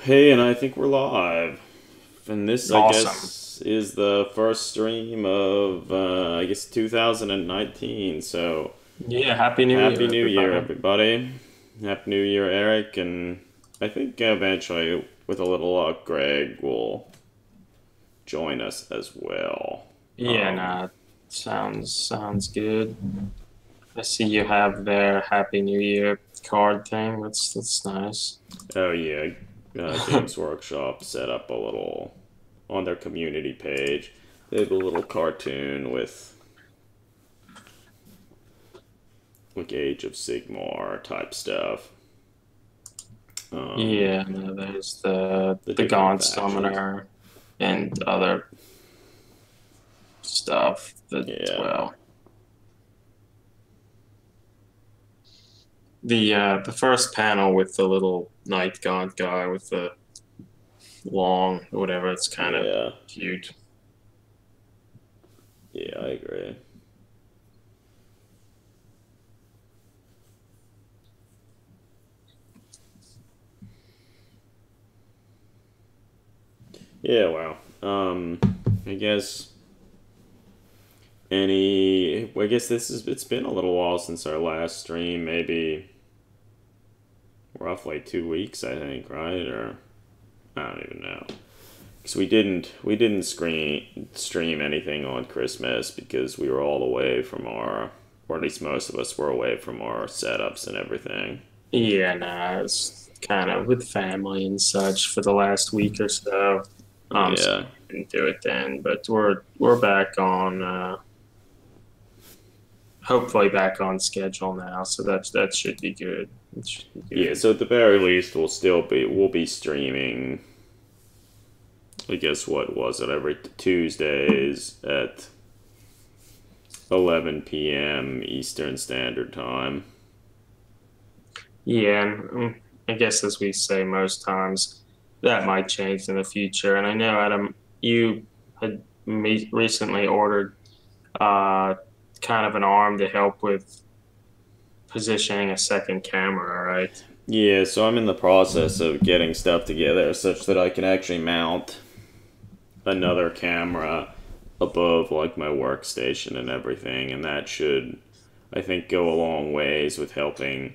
Hey, and I think we're live. And this, I Awesome. guess, is the first stream of, I guess, 2019. So, Yeah, Happy New Happy Year, New Year, everybody. everybody. Happy New Year, Eric. And I think eventually, with a little luck, Greg will join us as well. Yeah, Um, nah, sounds good. I see you have their Happy New Year card thing. That's nice. oh, yeah, Games Workshop set up a little on their community page. They have a little cartoon with like Age of Sigmar type stuff. Um, Yeah, no, there's the the the different God factions. Summoner and other stuff that Yeah, well. The first panel with the little Night God guy with the long whatever, it's kind of yeah, cute. yeah. I agree. Yeah, wow. I guess any. I guess this is. It's been a little while since our last stream. Maybe roughly 2 weeks. I think, right? Or I don't even know. Because we didn't stream anything on Christmas because we were all away from our, or at least most of us were away from our setups and everything. Yeah, nah, it's kind of with family and such for the last week or so. So Yeah, we didn't do it then, but we're back on, hopefully back on schedule now. So that should be good. It should be yeah. good. So at the very least, we'll be streaming. I guess what was it every Tuesdays at 11 p.m. Eastern Standard Time. Yeah, and I guess as we say most times, that might change in the future. And I know Adam, you had recently ordered uh, kind of an arm to help with positioning a second camera, right? Yeah, so I'm in the process of getting stuff together such that I can actually mount another camera above like my workstation and everything, and that should, I think, go a long ways with helping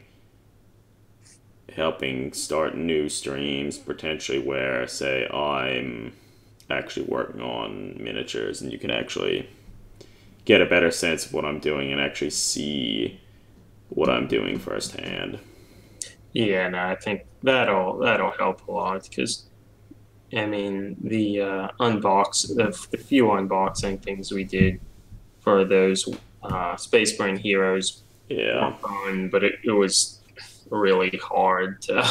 start new streams potentially where say I'm actually working on miniatures and you can actually get a better sense of what I'm doing and actually see what I'm doing firsthand. Yeah, no, I think that'll help a lot because I mean the few unboxing things we did for those Space Marine heroes Yeah, were fun, but it was really hard to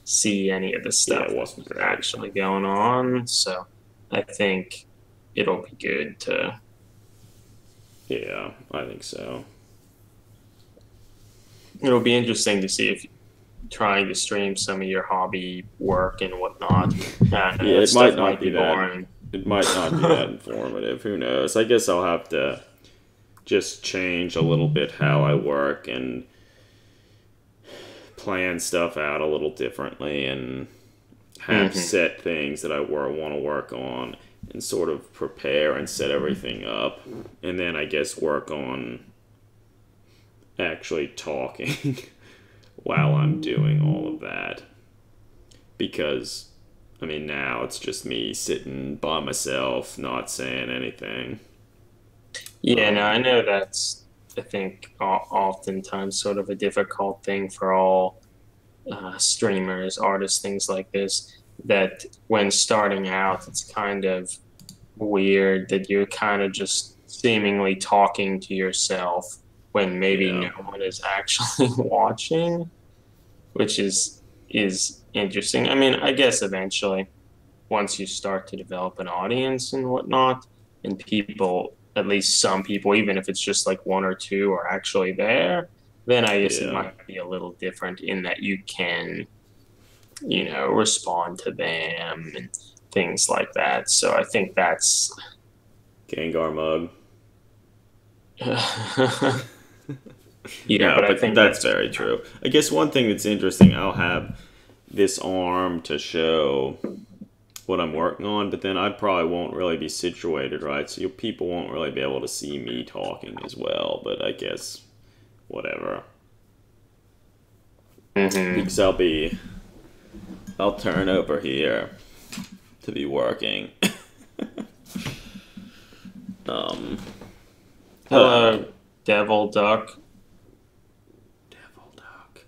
see any of the yeah, stuff it that wasn't was great. actually going on. So I think it'll be good to. Yeah, I think so. It'll be interesting to see if trying to stream some of your hobby work and whatnot. I know Yeah, that stuff might be boring. it might not be that informative. Who knows? I guess I'll have to just change a little bit how I work and plan stuff out a little differently and have Hmm. set things that I want to work on and sort of prepare and set everything up. And then I guess work on actually talking while I'm doing all of that. Because, I mean, now it's just me sitting by myself, not saying anything. Yeah, no, I Um, know that's, I think, oftentimes sort of a difficult thing for all streamers, artists, things like this, that when starting out, it's kind of weird that you're kind of just seemingly talking to yourself when maybe yeah. no one is actually watching, which is interesting. I mean, I guess eventually, once you start to develop an audience and whatnot, and people, at least some people, even if it's just like one or two, are actually there, then I guess it Yeah. might be a little different in that you can, respond to them and things like that. So I think that's, Gengar mug. yeah, No, but I but think that's that's, very true. I guess one thing that's interesting, I'll have this arm to show what I'm working on, but then I probably won't really be situated right, so people won't really be able to see me talking as well. But I guess whatever, because Mm-hmm. I'll turn over here to be working. um, but Hello, Devil Duck. Devil Duck.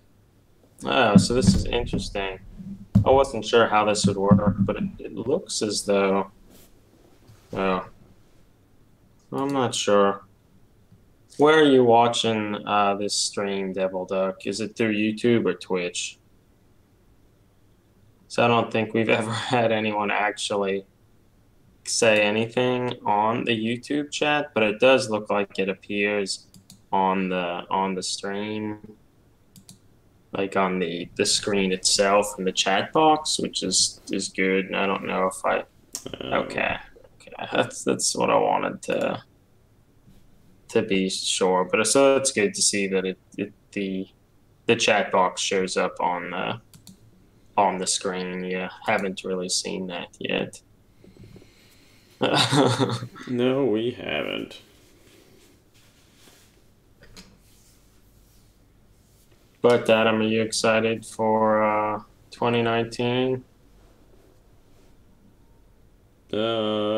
Oh, so this is interesting. I wasn't sure how this would work, but it looks as though. Oh, I'm not sure. Where are you watching this stream, Devil Duck? Is it through YouTube or Twitch? So I don't think we've ever had anyone actually say anything on the YouTube chat, but it does look like it appears on the stream, like on the screen itself in the chat box, which is good. And I don't know if I Um, okay, okay, that's what I wanted to be sure. But so it's good to see that the chat box shows up on the screen. Yeah, haven't really seen that yet. no, we haven't. But Adam, are you excited for 2019?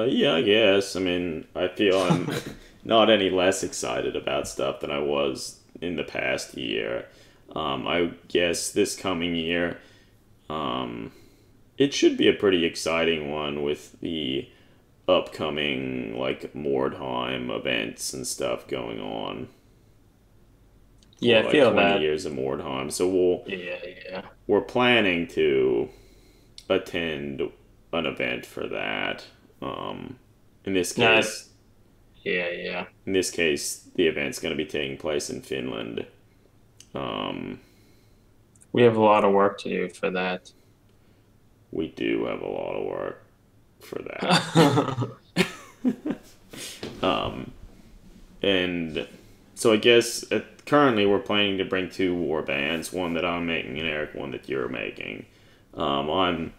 Yeah, I guess. I mean, I feel I'm not any less excited about stuff than I was in the past year. I guess this coming year, um, it should be a pretty exciting one with the upcoming like Mordheim events and stuff going on Yeah, for I like feel 20 that. years of Mordheim. So Yeah, yeah, we're planning to attend an event for that. Um, in this no, case, yeah, yeah. the event's going to be taking place in Finland. Um, We have a lot of work to do for that. we do have a lot of work for that. um, and so I guess currently we're planning to bring two war bands, one that I'm making and Eric, one that you're making. I'm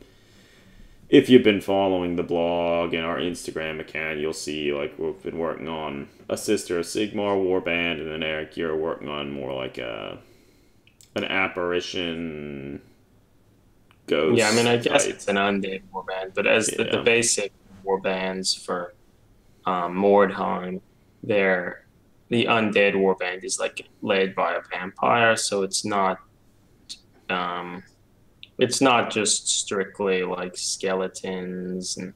if you've been following the blog and our Instagram account, you'll see like we've been working on a Sister of Sigmar warband, and then Eric, you're working on more like an apparition Yeah, I mean, I ghost guess type. it's an undead warband, but as the Yeah, basic warbands for Mordheim, they're the undead warband is like led by a vampire, so um, it's not just strictly like skeletons and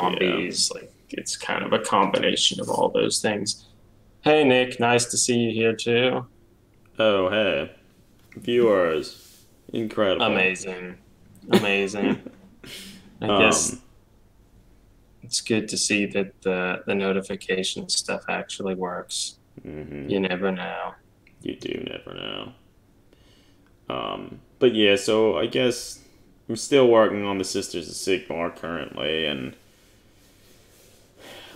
yeah. zombies. Like it's kind of a combination of all those things. Hey Nick, nice to see you here too. Oh hey, viewers, incredible. Amazing. Amazing. I um, guess it's good to see that the notification stuff actually works. hmm You never know. you do never know. But yeah, so I guess I'm still working on the Sisters of Sigmar currently, and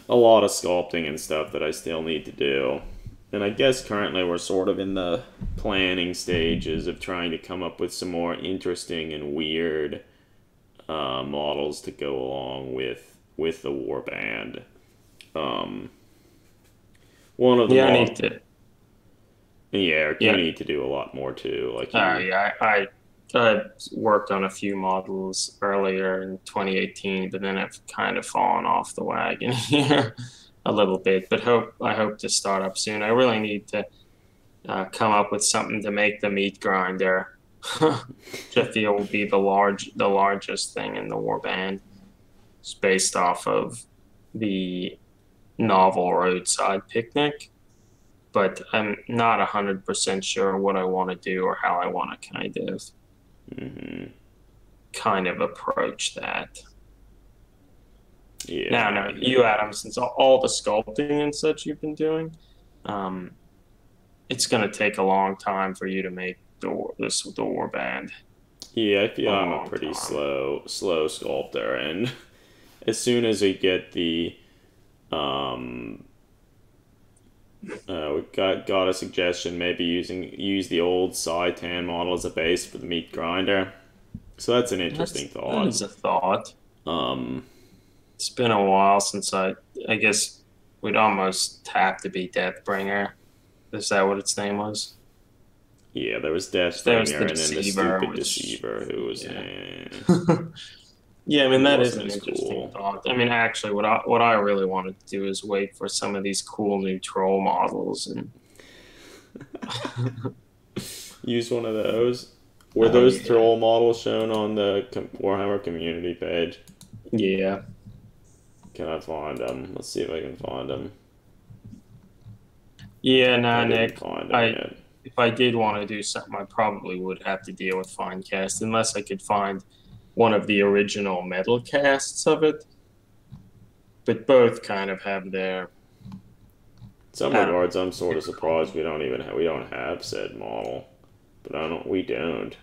a lot of sculpting and stuff that I still need to do. And I guess currently we're sort of in the planning stages of trying to come up with some more interesting and weird models to go along with the warband. Um, one of the Yeah, I mod, need to. yeah, Eric, you Yeah, need to do a lot more too. Like you, yeah. I worked on a few models earlier in 2018, but then I've kind of fallen off the wagon here a little bit. But I hope to start up soon. I really need to come up with something to make the meat grinder. Which I feel will be the largest thing in the warband. It's based off of the novel Roadside Picnic, but I'm not 100% sure what I want to do or how I want to hmm kind of approach that. yeah, Now, no, no, I get you, it. Adam, since all the sculpting and such you've been doing, um, it's going to take a long time for you to make the warband. Yeah, I feel A I'm a long pretty time. slow sculptor, and as soon as we get the um we got a suggestion maybe use the old Saitan model as a base for the meat grinder. So that's an interesting That thought. is a thought. Um, It's been a while since I guess we'd almost have to be Deathbringer. Is that what its name was? yeah, there was There was the Deathbringer and then the Deceiver, stupid which Deceiver who was, yeah. eh, Yeah, I mean he that is wasn't an as interesting cool. thought. I mean, actually, what I really wanted to do is wait for some of these cool new troll models, and Use one of those. Were oh those yeah, troll models shown on the Warhammer community page? yeah, Can I find them? Let's see if I can find them. yeah. I Nah, didn't Nick, find them I yet. if I did want to do something, I probably would have to deal with Finecast unless I could find one of the original metal casts of it. But both kind of have their In some I don't know, regards, I'm sort of surprised difficulty. we don't have said model, but I don't we don't.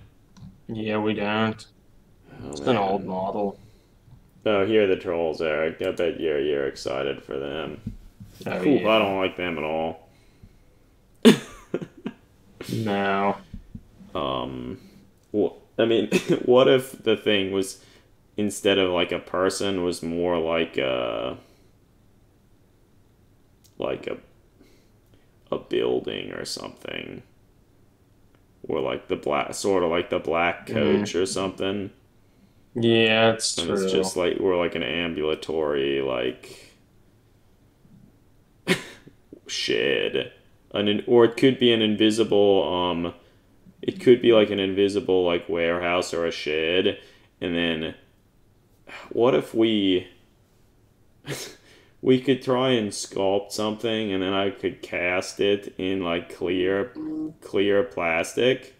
Yeah, we don't. Oh It's an old man. model. Oh, here are the trolls, Eric. I bet you're excited for them. Oh Whew, I yeah. don't like them at all. No. Um, well, I mean, what if the thing was instead of like a person was more like a building or something, or like the black sort of like the black Mm. coach or something, Yeah, it's and it's true. just like we're like an ambulatory like shed, or it could be an invisible it could be like an invisible like warehouse or a shed, and then what if we could try and sculpt something and then I could cast it in like clear plastic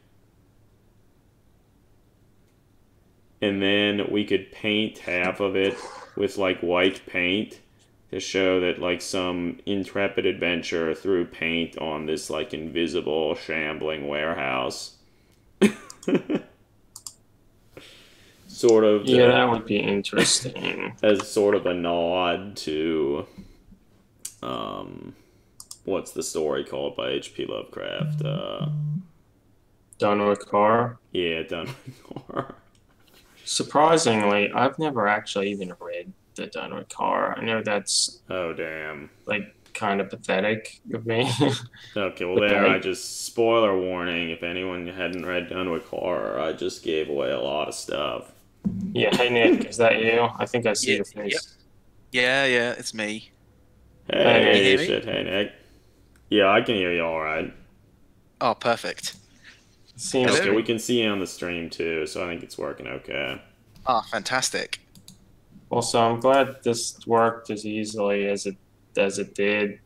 and then we could paint half of it with like white paint to show that like some intrepid adventurer threw paint on this like invisible shambling warehouse. Sort of Yeah, to that would be interesting. as sort of a nod to um what's the story called by H.P. Lovecraft? Done with car. Yeah, done with horror. Surprisingly, I've never actually even read the Done with car. I know that's Oh damn. like kind of pathetic of me, Okay, well but there I like, just spoiler warning if anyone hadn't read Dunwich Horror, I just gave away a lot of stuff. yeah. Hey Nick, is that you? I think I see Yeah, your yep. face. Yeah, it's me. Hey Can you Nick. Hey hear me? shit, hey Nick. Yeah, I can hear you alright. Oh, perfect. Seems Okay, Hello? to we can see you on the stream too, so I think it's working okay. Ah, fantastic. well. So I'm glad this worked as easily as it did.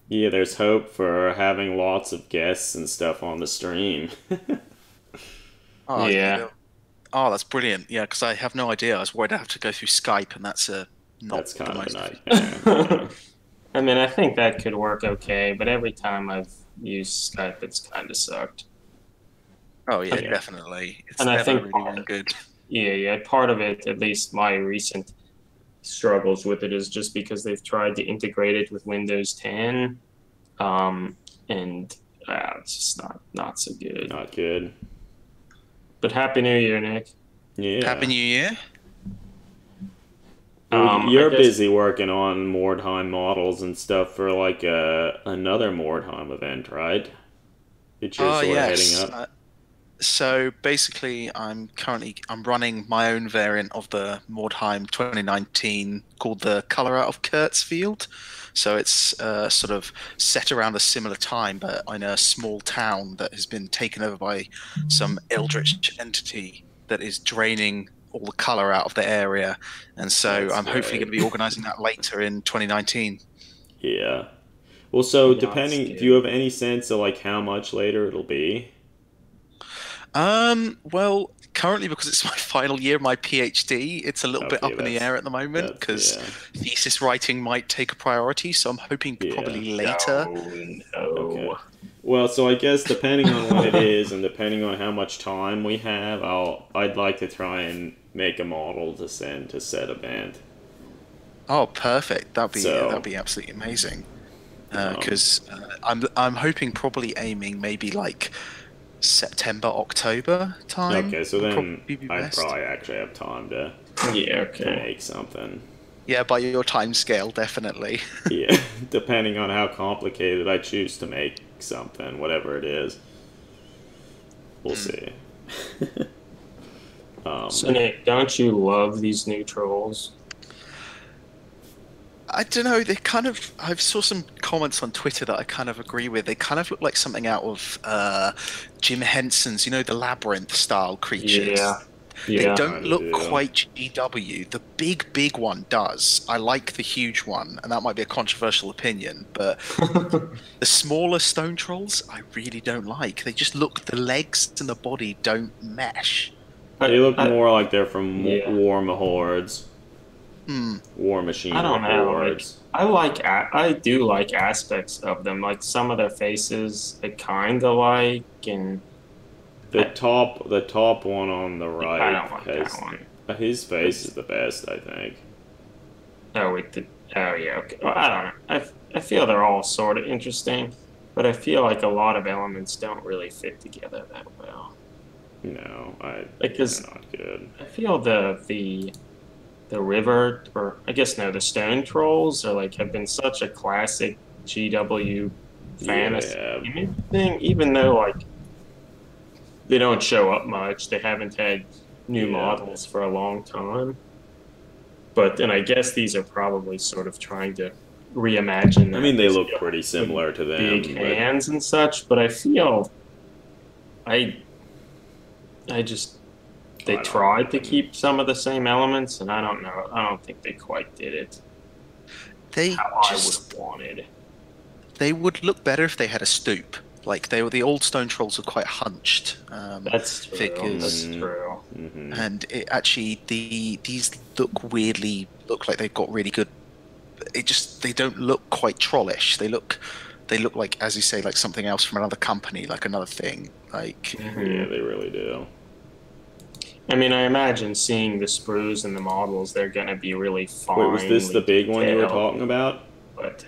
Yeah, there's hope for having lots of guests and stuff on the stream. Oh, Yeah. oh, that's brilliant. Yeah, because I have no idea. I was worried I'd have to go through Skype, and that's not That's the kind of a most nightmare. Yeah. I mean, I think that could work okay, but every time I've used Skype, it's kind of sucked. Oh, yeah, Yeah. definitely. It's And I never think really been good. yeah, part of it, at least my recent struggles with it, is just because they've tried to integrate it with Windows 10, and it's just not so good. Not good. But Happy New Year, Nick. Happy Yeah. New Year. Well, I you're guess busy working on Mordheim models and stuff for like another Mordheim event, right? That you're Oh, sort of heading yes. up. So basically, I'm running my own variant of the Mordheim 2019 called the Color Out of Kurtzfield. So it's sort of set around a similar time, but in a small town that has been taken over by some eldritch entity that is draining all the color out of the area. And so That's I'm hopefully going right. to be organizing that later in 2019. Yeah. Well, so that's depending, do you good. have any sense of like how much later it'll be? Well, currently because it's my final year of my PhD, it's a little bit Okay, up in the air at the moment that's because yeah. thesis writing might take a priority. So I'm hoping Yeah. probably later. Okay. No. Well, so I guess depending on when it is and depending on how much time we have, I'd like to try and make a model to send to said event. Oh, perfect. That'd So, be absolutely amazing. um, Because I'm hoping probably aiming maybe like September, October time. Okay, so would then probably be I'd best. probably actually have time to Yeah, to okay. make something. Yeah, by your time scale, definitely. Yeah, depending on how complicated I choose to make something, whatever it is, we'll see. So Nick, don't you love these new trolls? I don't know. They kind of. I saw some comments on Twitter that I kind of agree with. They kind of look like something out of Jim Henson's, the Labyrinth style creatures. Yeah, They yeah. don't Kinda look do. quite GW. The big one does. I like the huge one, and that might be a controversial opinion, but the smaller stone trolls, I really don't like. They just look. The legs and the body don't mesh. They look I, more like they're from yeah. War Hordes, Hmm. War Machine I don't know. Like, Hordes. I do like aspects of them. Like some of their faces, I kind of like, and The top one on the right I don't like has that one. his face is the best, I think. Oh, oh yeah. Okay. Well, I don't know. I feel they're all sort of interesting, but I feel like a lot of elements don't really fit together that well. No, Because they're not good. I feel the river, or I guess no, the stone trolls are like have been such a classic GW fantasy Yeah. image thing, even though like they don't show up much. They haven't had new Yeah. models for a long time. But then I guess these are probably sort of trying to reimagine that. I mean, they These look feel pretty similar to them. big But hands and such, but I feel I just they I don't tried to know. keep some of the same elements, and I don't know. I don't think they quite did it They how I would just. have wanted. They would look better if they had a stoop. Like the old stone trolls were quite hunched That's true. figures. That's true. Mhm. And it actually these look like they've got really good. They don't look quite trollish. They look like, as you say, like something else from another company, like another thing. Like Yeah, they really do. I mean, I imagine seeing the sprues and the models, they're going to be really fine. Wait, was this the big one you were talking about? But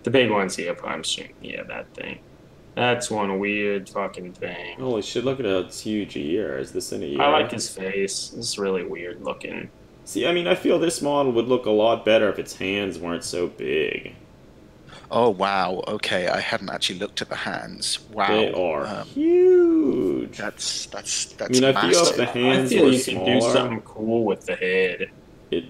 the big one's here, I'm sure. Yeah, that thing. That's one weird fucking thing. Holy shit! Look at its huge ear. Is this in a ear? I like his face. It's really weird looking. See, I mean, I feel this model would look a lot better if its hands weren't so big. oh wow, okay, I hadn't actually looked at the hands. Wow, They are huge. that's I mean, I feel if massive. the I hands feel were you could do smaller, something cool with the head.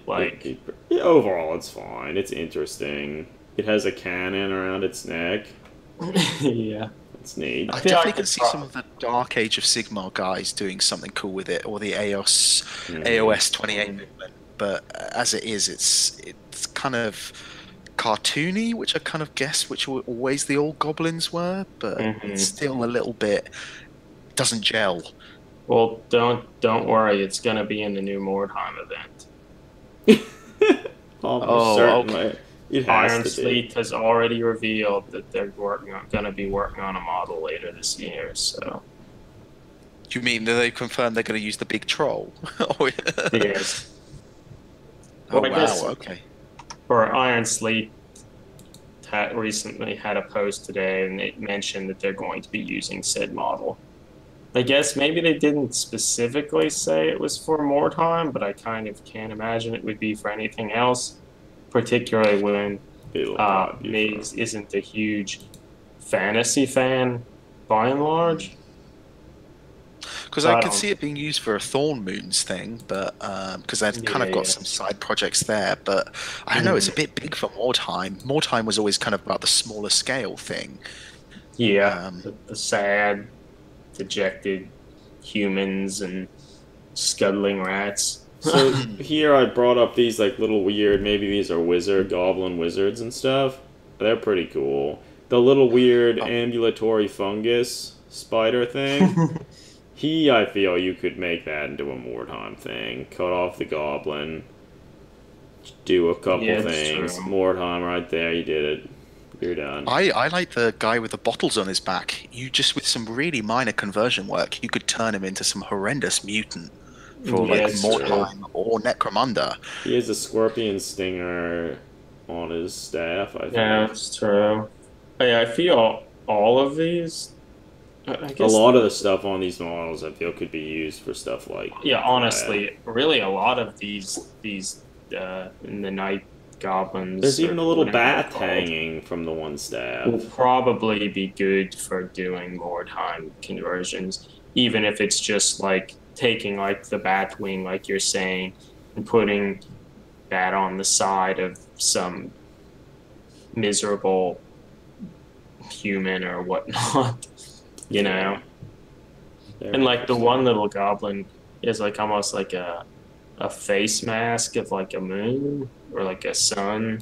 Like- yeah, overall, it's fine. It's interesting. It has a cannon around its neck. Yeah. It's neat. I feel definitely like can it's see some of the Dark Age of Sigmar guys doing something cool with it, or the Mhm. AOS 28 movement. But as it is, it's kind of cartoony, which I kind of guess which were always the old goblins were, but Mhm. it's still a little bit doesn't gel. Well, don't worry. It's going to be in the new Mordheim event. Almost Oh, certainly. It has Iron to be. Fleet has already revealed that they're going to be working on a model later this year. So Do you mean that they confirmed they're going to use the big troll? Oh, yes, oh Well, I wow, guess- okay. for Iron Fleet recently had a post today, and it mentioned that they're going to be using said model. I guess maybe they didn't specifically say it was for Mordheim, but I kind of can't imagine it would be for anything else, particularly when It'll probably be Migs isn't a huge fantasy fan by and large. Because So I I could don't- see it being used for a Thorn Moons thing, but because they've kind of Yeah, got yeah. some side projects there. But I don't know, it's a bit big for Mordheim. Mordheim was always kind of about the smaller scale thing. Yeah, the sad, dejected humans and scuttling rats. So here I brought up these like little weird, maybe these are goblin wizards and stuff. They're pretty cool. The little weird ambulatory fungus spider thing. I feel you could make that into a Mordheim thing. Cut off the goblin. Do a couple Yeah, that's things. true. Mordheim right there, you did it. You're done. I like the guy with the bottles on his back. You just with some really minor conversion work, you could turn him into some horrendous mutant for Yeah, like it's true. Mordheim or Necromunda. He has a scorpion stinger on his staff, I think. Yeah, that's true. But yeah, I feel all of these. I A guess lot of the stuff on these models, I feel, could be used for stuff like yeah, that. honestly, really a lot of these in the night goblins. There's or even a little whatever they're bat called, hanging from the one will staff. probably be good for doing more time conversions, even if it's just like taking like the bat wing, like you're saying, and putting that on the side of some miserable human or whatnot, you know. They're And like the interesting. one little goblin is like almost like a face mask of like a moon or like a sun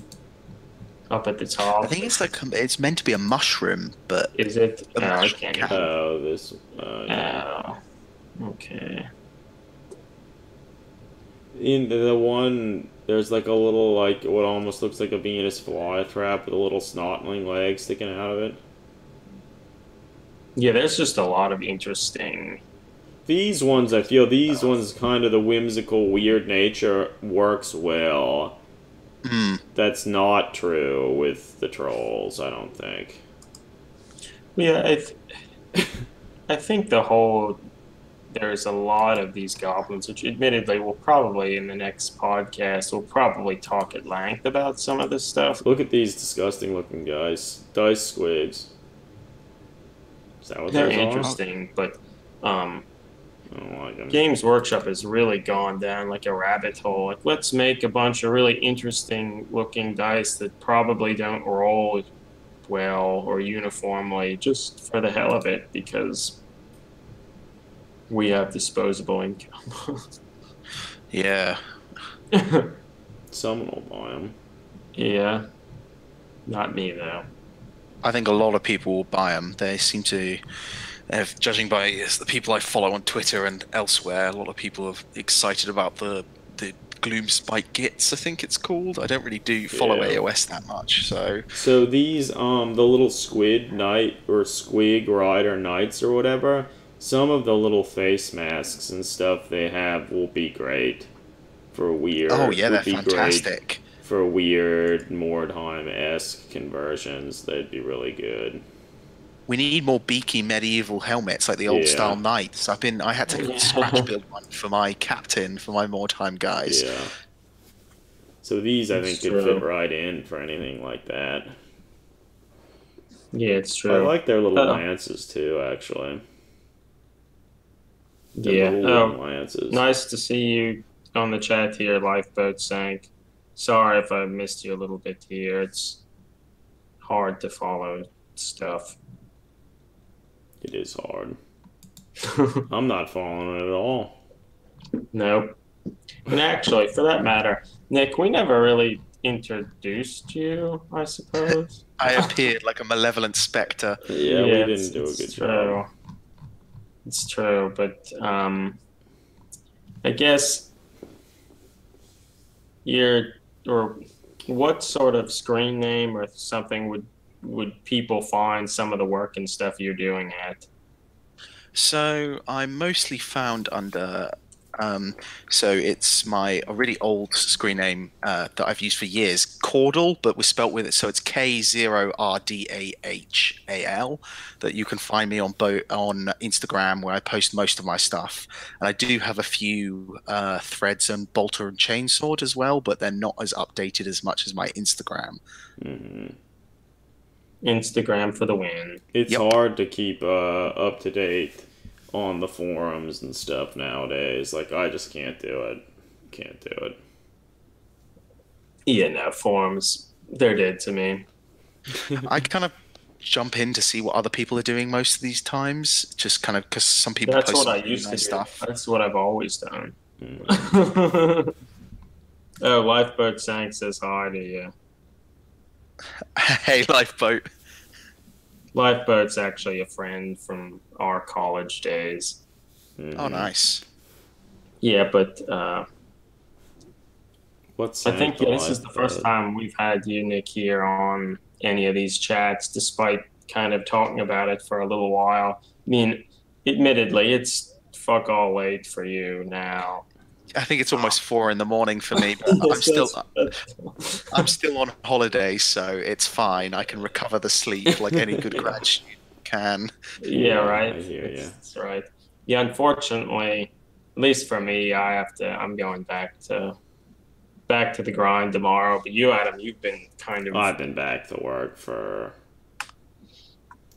up at the top. I think it's like it's meant to be a mushroom, but Is it? a Oh, I mushroom can't cat. even. Oh, this. Yeah. Oh, okay. In the one, there's like a little, like, what almost looks like a Venus flytrap with a little snotling leg sticking out of it. Yeah, there's just a lot of interesting. These ones, I feel, these ones, kind of the whimsical, weird nature works well. Mm. That's not true with the trolls, I don't think. Yeah, I think there's a lot of these goblins, which admittedly we'll probably in the next podcast we'll probably talk at length about some of this stuff. Look at these disgusting looking guys. Dice squigs. Is that what They're those are? interesting, but I don't like them. Games Workshop has really gone down like a rabbit hole. Like, let's make a bunch of really interesting looking dice that probably don't roll well or uniformly just for the hell of it because we have disposable income. Yeah. Someone will buy them. Yeah. Not me, though. I think a lot of people will buy them. They seem to, judging by the people I follow on Twitter and elsewhere, a lot of people are excited about the Gloom Spike Gits, I think it's called. I don't really do follow Yeah. AOS that much, so. So these, the little squid knight or squig rider knights or whatever, some of the little face masks and stuff they have will be great for weird. Oh yeah, they're would be fantastic. Great for weird Mordheim-esque conversions. They'd be really good. We need more beaky medieval helmets like the old Yeah. style knights. I had to scratch build one for my captain for my Mordheim guys. Yeah. So these, I think, It's could true. fit right in for anything like that. Yeah, it's I true. like their little Oh. lances too, actually. Yeah. Their little wooden lances. Nice to see you on the chat here, Lifeboat Sank. Sorry if I missed you a little bit here. It's hard to follow stuff. It is hard. I'm not following it at all. Nope. And actually, for that matter, Nick, we never really introduced you, I suppose. I appeared like a malevolent spectre. Yeah, we it's- didn't do a it's good true. job. It's true, but I guess what sort of screen name or something would people find some of the work and stuff you're doing at? So I'm mostly found under. So it's a really old screen name that I've used for years, K0rdhal, but we're spelt with it. So it's K0rdhal. That you can find me on Instagram, where I post most of my stuff, and I do have a few threads on Bolter and Chainsword as well, but they're not as updated as much as my Instagram. Hmm. Instagram for the win. It's Yep. hard to keep up to date on the forums and stuff nowadays. Like, I just can't do it. Can't do it. Yeah, no, forums, they're dead to me. I kind of jump in to see what other people are doing most of these times, just kind of because some people That's post what I some used to nice do. stuff. That's what I've always done. Mm. Oh, Lifeboat Sank says hi to you. Hey, lifeboat. Lifeboat's actually a friend from our college days. Mhm. Oh, nice. Yeah, but What's I think this is the first Lifeboat? time we've had you, Nick, here on any of these chats, despite kind of talking about it for a little while. I mean, admittedly, it's fuck all late for you now. I think it's almost 4 in the morning for me, but I'm still on holiday, so it's fine. I can recover the sleep like any good grad student. can. Yeah, right. I hear you. That's right. Yeah, unfortunately, at least for me, I'm going back to the grind tomorrow. But you, Adam, you've been kind of I've been back to work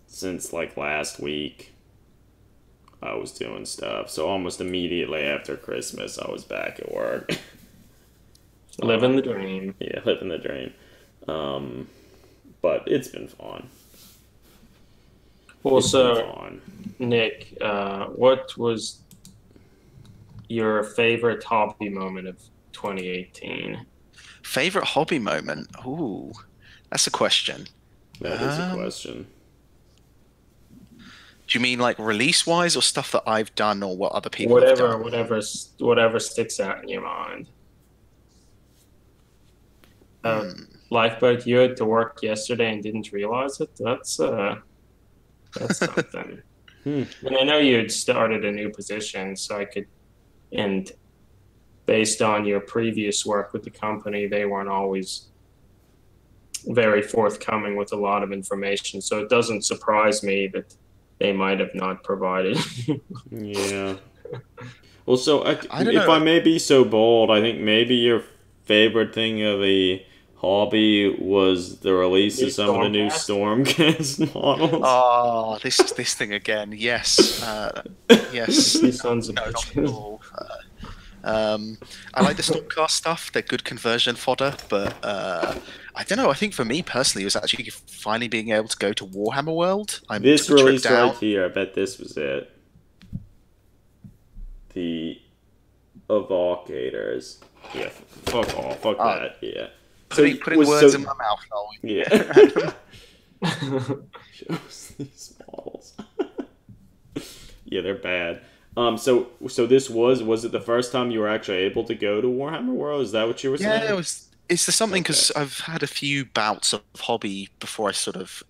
since like last week. I was doing stuff, so almost immediately after Christmas, I was back at work. living the dream. Yeah, living the dream. But it's been fun. Well, It's been so fun. Nick, what was your favorite hobby moment of 2018? Favorite hobby moment? Ooh, that's a question. That is a question. Do you mean like release-wise or stuff that I've done or what other people have done? Whatever sticks out in your mind. Lifeboat, you had to work yesterday and didn't realize it. That's something. And I know you had started a new position, and based on your previous work with the company, they weren't always very forthcoming with a lot of information. So it doesn't surprise me that they might have not provided. Yeah. Well, so I don't if know. I may be so bold, I think maybe your favorite thing of the hobby was the release of some of the new Stormcast models. Oh, this thing again. Yes. Yes. You sons of No, not bitches. at all. I like the Stormcast stuff. They're good conversion fodder, but I don't know. I think for me personally, it was actually finally being able to go to Warhammer World. I This took a trip release down. right here, I bet this was it. The Evocation. Yeah, fuck off. Fuck that. Yeah. Putting words in my mouth, are we? Yeah. Shows these models. Yeah, they're bad. So this was it the first time you were actually able to go to Warhammer World? Is that what you were saying? Yeah, it's the something because I've had a few bouts of hobby before I sort of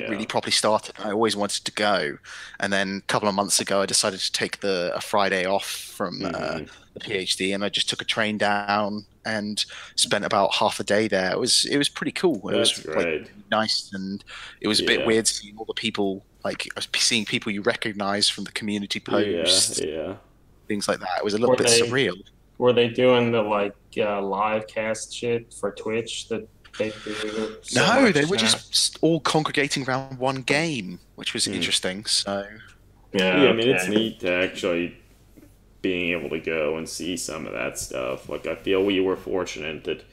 really properly started. I always wanted to go, and then a couple of months ago, I decided to take a Friday off from the PhD, and I just took a train down and spent about half a day there. It was pretty cool. It That's was great. like nice, and it was a bit weird seeing all the people. Like I was seeing people you recognize from the community posts, things like that. It was a little bit surreal. Were they doing the live cast shit for Twitch that they do? No, they were just all congregating around one game, which was interesting. So I mean, it's neat to actually being able to go and see some of that stuff. Like, I feel we were fortunate that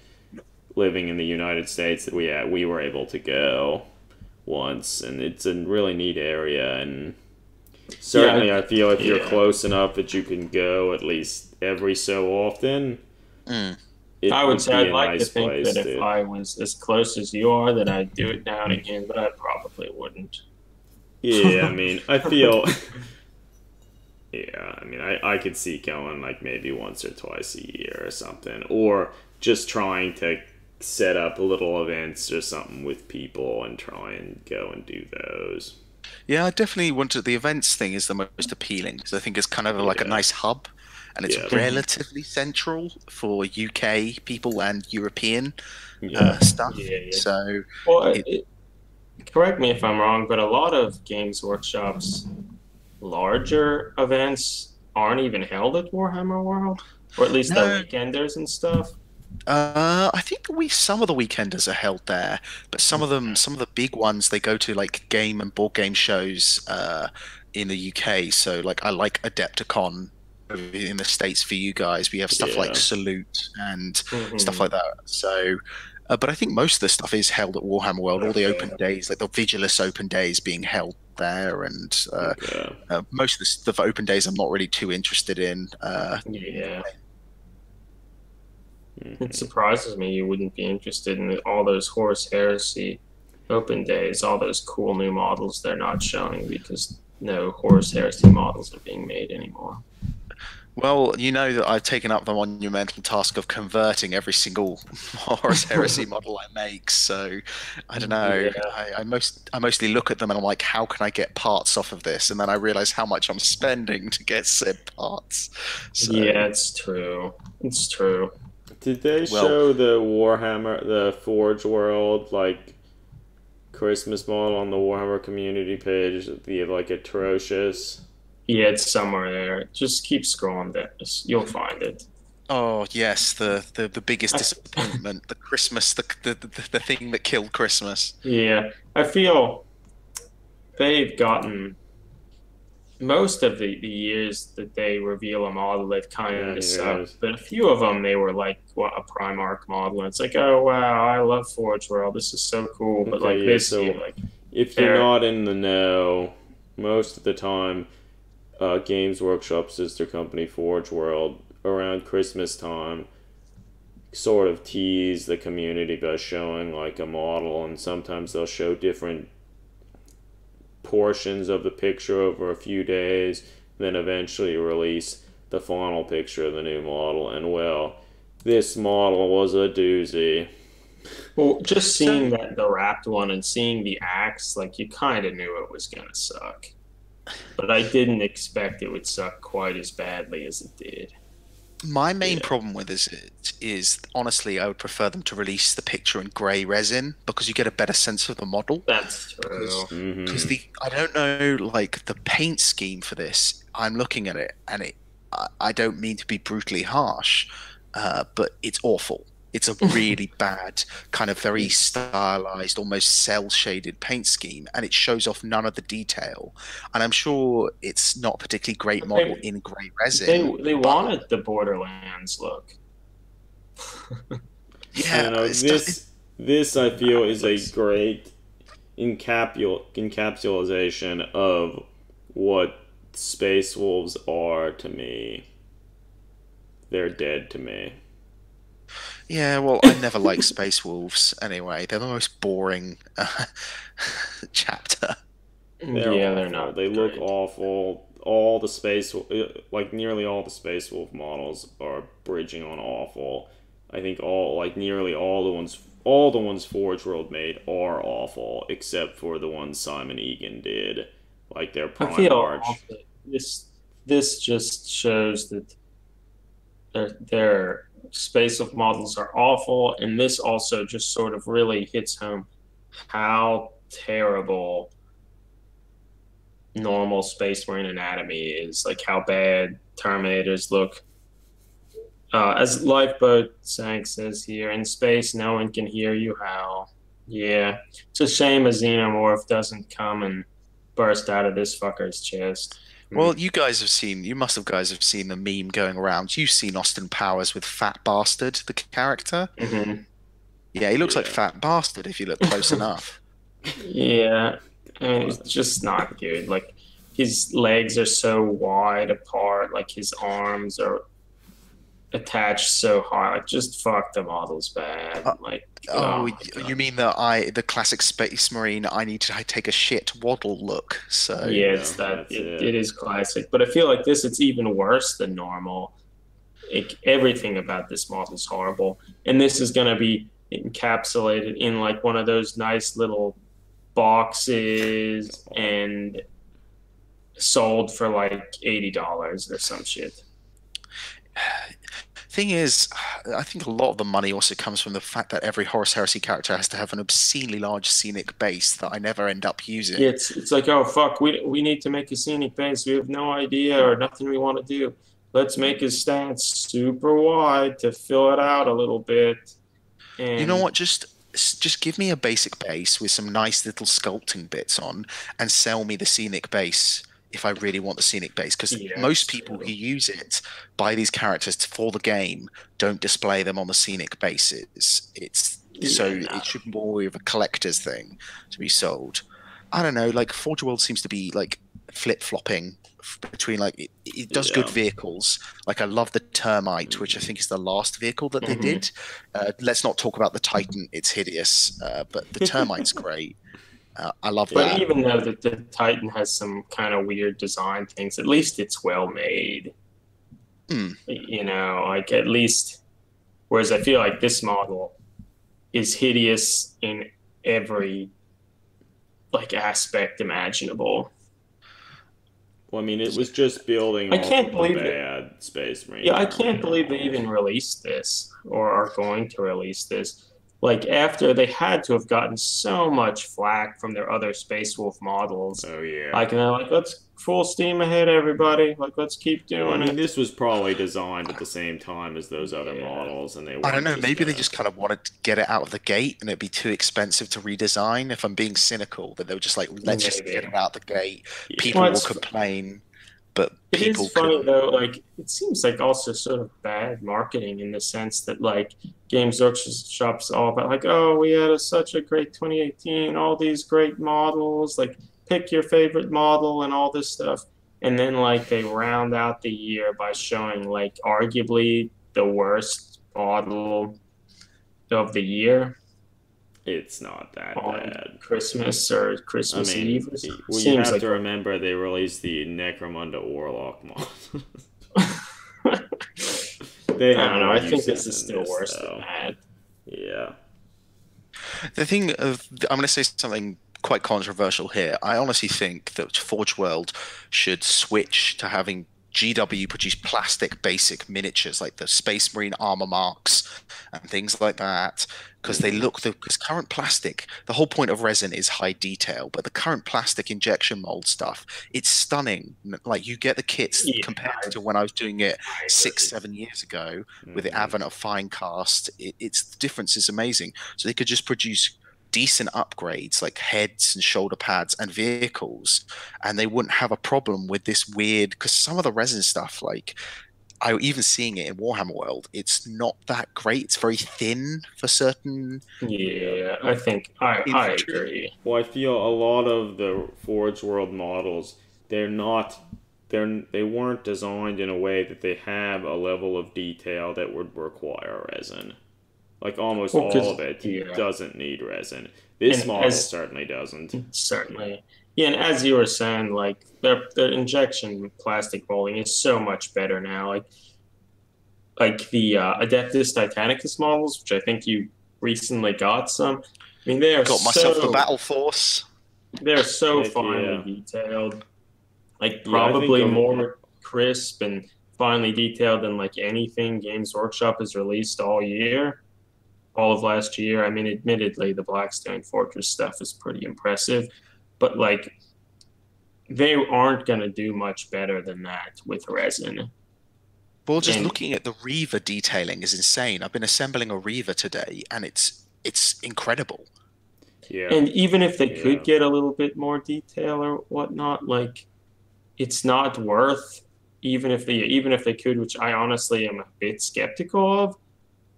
living in the United States that we were able to go once, and it's a really neat area, and certainly I feel if you're close enough that you can go at least every so often, I would say I'd like to think that if I was as close as you are that I'd do it now and again, but I probably wouldn't. Yeah, I mean, I feel I mean, I could see going like maybe once or twice a year or something, or just trying to set up little events or something with people and try and go and do those. Yeah, I definitely wanted the events thing is the most appealing because I think it's kind of like a nice hub, and it's relatively central for UK people and European stuff. So, correct me if I'm wrong, but a lot of Games Workshop's larger events aren't even held at Warhammer World, or at least the weekenders and stuff. I think some of the weekenders are held there, but some of the big ones they go to like game and board game shows in the UK. So like I like Adepticon in the States for you guys. We have stuff like Salute and stuff like that. So, but I think most of the stuff is held at Warhammer World. All the open days, like the Vigilus open days, being held there, and most of the open days I'm not really too interested in. It surprises me you wouldn't be interested in all those Horus Heresy open days, all those cool new models they're not showing because no Horus Heresy models are being made anymore. Well, you know that I've taken up the monumental task of converting every single Horus Heresy model I make, so I don't know. I mostly look at them and I'm like, how can I get parts off of this? And then I realize how much I'm spending to get said parts. So, yeah, it's true. It's true. Did they show the Warhammer, the Forge World, like Christmas model on the Warhammer community page, the like atrocious. Yeah, it's somewhere there. Just keep scrolling there. You'll find it. Oh yes, the biggest I, disappointment, the Christmas, the thing that killed Christmas. yeah, I feel they've gotten most of the years that they reveal a model, they've kind of Yes. sucked. But a few of them, they were like what, a Primarch model, and it's like, oh wow, I love Forge World. This is so cool. But Okay, like yeah. this year, So like if you're they're not in the know, most of the time, Games Workshop sister company Forge World around Christmas time sort of tease the community by showing like a model, and sometimes they'll show different portions of the picture over a few days, then eventually release the final picture of the new model. And well, this model was a doozy. well, just So seeing that the wrapped one and seeing the axe, like you kind of knew it was gonna suck. But I didn't expect it would suck quite as badly as it did. my main Yeah. problem with is honestly I would prefer them to release the picture in grey resin because you get a better sense of the model. That's Because true. because Mm-hmm. the I don't know like the paint scheme for this. I'm looking at it and I don't mean to be brutally harsh, but it's awful. It's a really bad kind of very stylized, almost cell shaded paint scheme, and it shows off none of the detail. And I'm sure it's not a particularly great model They in grey they resin, they but wanted the Borderlands look. I yeah, don't know. This I Nah, feel it is a looks great encapsulation of what Space Wolves are to me. They're dead to me. yeah. Well, I never liked Space Wolves anyway. They're the most boring chapter. They're yeah, they're awful. not They look great. awful. All the like nearly all the Space Wolf models are bridging on awful. I think all the ones Forge World made are awful, except for the ones Simon Egan did, like their I Prime feel March. also this just shows that their space of models are awful, and this also just sort of really hits home how terrible normal Space Marine anatomy is, like how bad Terminators look. As Lifeboat Sank says here, in space, no one can hear you howl. Yeah, it's a shame a xenomorph doesn't come and burst out of this fucker's chest. Hmm. Well, you must have guys have seen the meme going around. You've seen Austin Powers with Fat Bastard, the character. Mm-hmm. Yeah, he looks like Yeah. Fat Bastard if you look close enough. Yeah, I mean, it's God. just not good. Like his legs are so wide apart, like his arms are attached so high. Like just fuck the models bad. Uh, Like oh, oh my you god. mean the classic Space Marine? I need to take a shit waddle look. There So you Yeah, go. it's that That's it it. is classic. But I feel like this it's even worse than normal. Everything about this model is horrible. And this is gonna be encapsulated in like one of those nice little boxes Oh. and sold for like $80 or some shit. thing is, I think a lot of the money also comes from the fact that every Horus Heresy character has to have an obscenely large scenic base that I never end up Yeah, using. it's like, oh fuck, we need to make a scenic base. We have no idea or nothing we want to do. Let's make his stats super wide to fill it out a little bit. You know And what? Just give me a basic base with some nice little sculpting bits on, and sell me the scenic base if I really want the scenic base. Because yeah, most it's people who true. use it buy these characters for the game, don't display them on the scenic bases. It's so Yeah, no. it should be more of a collector's thing to be sold. I don't know. Like Forge World seems to be like flip flopping between like it does good Yeah. vehicles. Like I love the Termite, which I think is the last vehicle that they Hmm. did. Let's not talk about the Titan; it's hideous. But the Termite's great. I love But that. even though the Titan has some kind of weird design things, at least it's well made. Hmm. You know, like at least. Whereas I feel like this model is hideous in every like aspect imaginable. Well, I mean, it was just building I off can't of the believe that. bad Space Marine Yeah, I can't Terminator believe they models. even released this or are going to release this. like after they had to have gotten so much flack from their other Space Wolf models. Oh yeah. Like, and they're like, let's full steam ahead, everybody. Like, let's keep doing Well, I mean, it. this was probably designed at the same time as those other Yeah. models, and they I weren't don't know. Maybe they gonna- just kind of wanted to get it out of the gate, and it'd be too expensive to redesign. If I'm being cynical, that they were just like, let's just Maybe. get it out the gate. Yeah. People Well, will it's- complain, but It people is funny can. though, like it seems like also sort of bad marketing in the sense that like Games Workshop's all about like, oh, we had such a great 2018, all these great models, like pick your favorite model and all this stuff. And then like they round out the year by showing like arguably the worst model of the year It's not that on bad. Christmas or I Christmas mean, Eve. well, you Seems have like to remember they released the Necromunda Warlock model. They I have don't know. more I think uses this is than still this, worse though. than that. Yeah. The thing of, I'm going to say something quite controversial here. I honestly think that Forge World should switch to having GW produce plastic basic miniatures like the Space Marine armor marks and things like that, because they look, because current plastic, the whole point of resin is high detail, but the current plastic injection mold stuff, it's stunning. Like you get the kits Yeah, compared to when I was doing it I 6-7 years ago with the Mhm. advent of fine cast. It's the difference is amazing. So they could just produce decent upgrades like heads and shoulder pads and vehicles, and they wouldn't have a problem with this weird, because some of the resin stuff, like I even seeing it in Warhammer World, it's not that great. It's very thin for certain Yeah, I think I infantry. agree. Well, I feel a lot of the Forge World models, they weren't designed in a way that they have a level of detail that would require resin. Like almost Well, 'cause- all of it yeah. doesn't need resin. This And model as- certainly doesn't. Certainly. Yeah, and as you were saying, like their injection plastic molding is so much better now. Like the Adeptus Titanicus models, which I think you recently got some. I mean, they are Got myself the so Battle Force. they're so Heck finely yeah. detailed. Like Yeah, I think probably of- more crisp and finely detailed than like anything Games Workshop has released all year. All of last year. I mean, admittedly, the Blackstone Fortress stuff is pretty impressive, but like they aren't going to do much better than that with resin. Well, just And- looking at the Reaver detailing is insane. I've been assembling a Reaver today, and it's incredible. Yeah. And even if they Yeah. could get a little bit more detail or whatnot, like it's not worth even if they could, which I honestly am a bit skeptical of.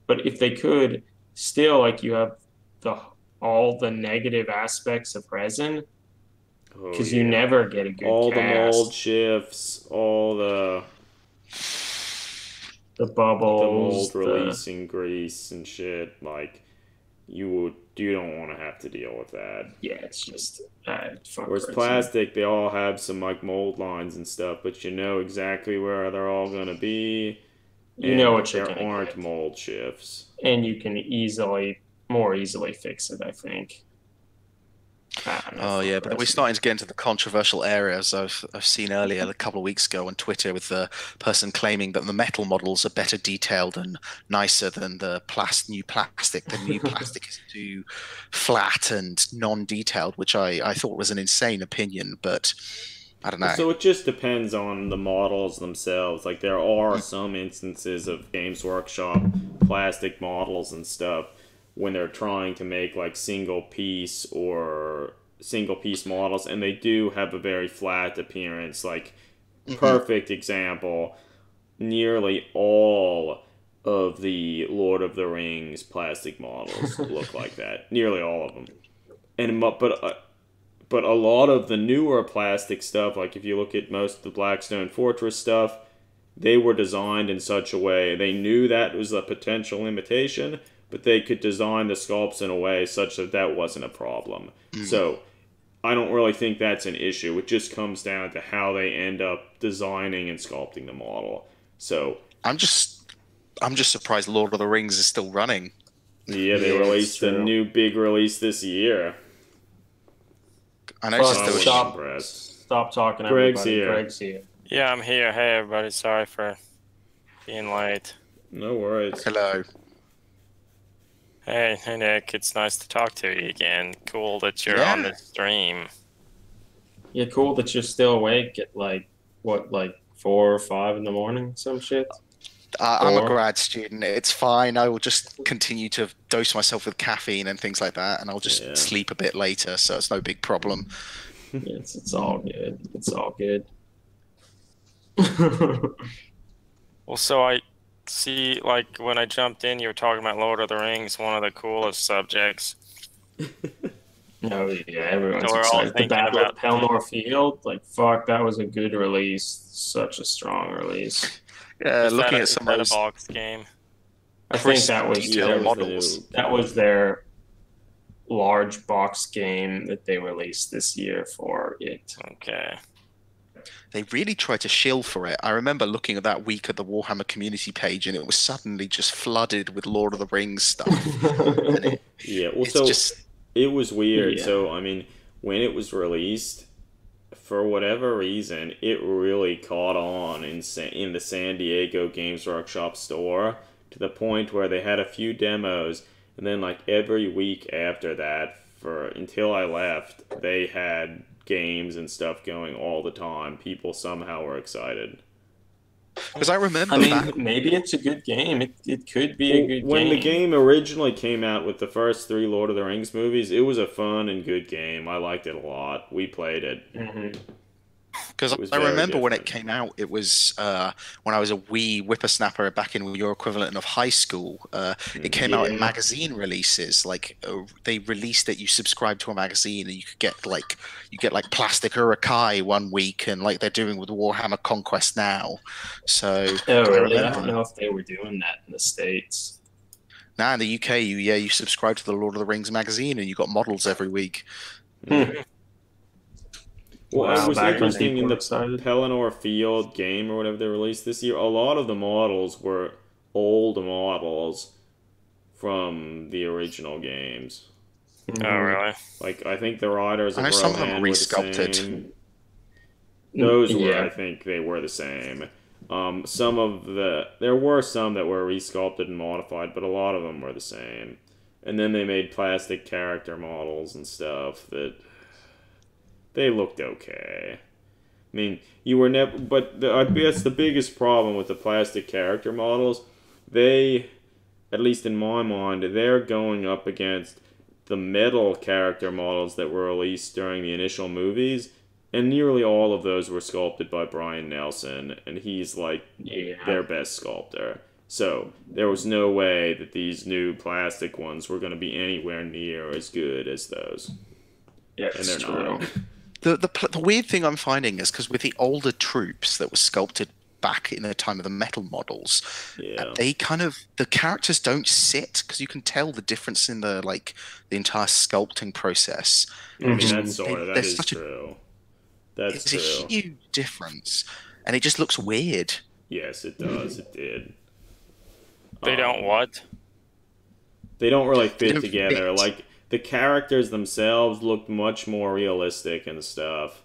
But if they could, still like you have all the negative aspects of resin Oh, because yeah. you never get a good all the cast. mold shifts, all the Bubbles, mold releasing grease and shit. Like you don't want to have to deal with that. yeah, it's just fuck Whereas resin. plastic, they all have some like mold lines and stuff, but you know exactly where they're all gonna be. You and know what you're there gonna aren't get. mold shifts. And you can more easily fix it, I think. I don't know, Oh fuck yeah, but we're resin. starting to get into the controversial areas I've seen earlier a couple of weeks ago on Twitter with the person claiming that the metal models are better detailed and nicer than the new plastic. The new plastic is too flat and non-detailed, which I thought was an insane opinion, but I don't know. So it just depends on the models themselves. Like there are some instances of Games Workshop plastic models and stuff when they're trying to make like single piece models, and they do have a very flat appearance. Like perfect example, nearly all of the Lord of the Rings plastic models look like that. Nearly all of them. And but a lot of the newer plastic stuff, like if you look at most of the Blackstone Fortress stuff, they were designed in such a way, they knew that was a potential limitation, but they could design the sculpts in a way such that that wasn't a problem. So I don't really think that's an issue. It just comes down to how they end up designing and sculpting the model. So I'm just surprised Lord of the Rings is still running. yeah, they Yeah, released a it's true. new big release this year. I noticed Fuck, there was stop talking, Greg's everybody. here. Greg's here. Yeah, I'm here. Hey, everybody. Sorry for being late. No worries. hello. Hey Nick, it's nice to talk to you again. Cool that you're on Yeah. the stream. Yeah, cool that you're still awake at like 4 or 5 in the morning, some shit. I'm a 4. grad student. It's fine. I will just continue to dose myself with caffeine and things like that, and I'll just Yeah. sleep a bit later, so it's no big problem. Yeah, it's all good. It's all good. Well, so I see, like, when I jumped in, you were talking about Lord of the Rings, one of the coolest subjects. Oh yeah, everyone's So we're all excited. The thinking Battle about of Pelennor Field, like fuck, that was a good release. Such a strong release. Yeah, looking at is some that of a those box game? I think crisp, that was Yeah, detailed that was the models. new. that was their large box game that they released this year for it. Okay. They really tried to shill for it. I remember looking at that week at the Warhammer community page, and it was suddenly just flooded with Lord of the Rings stuff. And Yeah, well, it's so just it was weird. Yeah. So, I mean, when it was released, for whatever reason, it really caught on in the San Diego Games Workshop store to the point where they had a few demos, and then like every week after that, for until I left, they had games and stuff going all the time. People somehow were excited. because I remember I mean, back. maybe it's a good game. It could be a Well, good when the game. game originally came out with the first 3 Lord of the Rings movies, it was a fun and good game. I liked it a lot. We played it. Mhm. Because It was I very remember when it different. came out, it was when I was a wee whippersnapper back in your equivalent of high school. It came out in Yeah. magazine releases. Like they released it, you subscribe to a magazine, and you get like Plastic Urukai one week, and like they're doing with Warhammer Conquest now. So Oh, I really? I remember don't know if they were doing that in the States. now in the UK, you subscribe to the Lord of the Rings magazine, and you got models every week. Hmm. Well, it Wow, was back when interesting in people were the excited. Pelennor Field game or whatever they released this year. A lot of the models were old models from the original games. Oh, Mhm. really? Like I think the Riders I of know some of them are Rohan were the resculpted. same. Those were, I Yeah. think, they were the same. Some of there were some that were resculpted and modified, but a lot of them were the same. And then they made plastic character models and stuff that they looked okay. I mean, you were never, but I guess the biggest problem with the plastic character models, they, at least in my mind, they're going up against the metal character models that were released during the initial movies, and nearly all of those were sculpted by Brian Nelson, and he's like Yeah. their best sculptor. So there was no way that these new plastic ones were going to be anywhere near as good as those, Yeah, and it's they're true. not. The weird thing I'm finding is because with the older troops that were sculpted back in the time of the metal models, Yeah, they kind of the characters don't sit because you can tell the difference in the entire sculpting process. I mean Mhm. that There's is such a true. That's it's a true. huge difference, and it just looks weird. Yes, it does. It did. They don't Um, what? they don't really They fit don't together. fit. Like the characters themselves look much more realistic and stuff.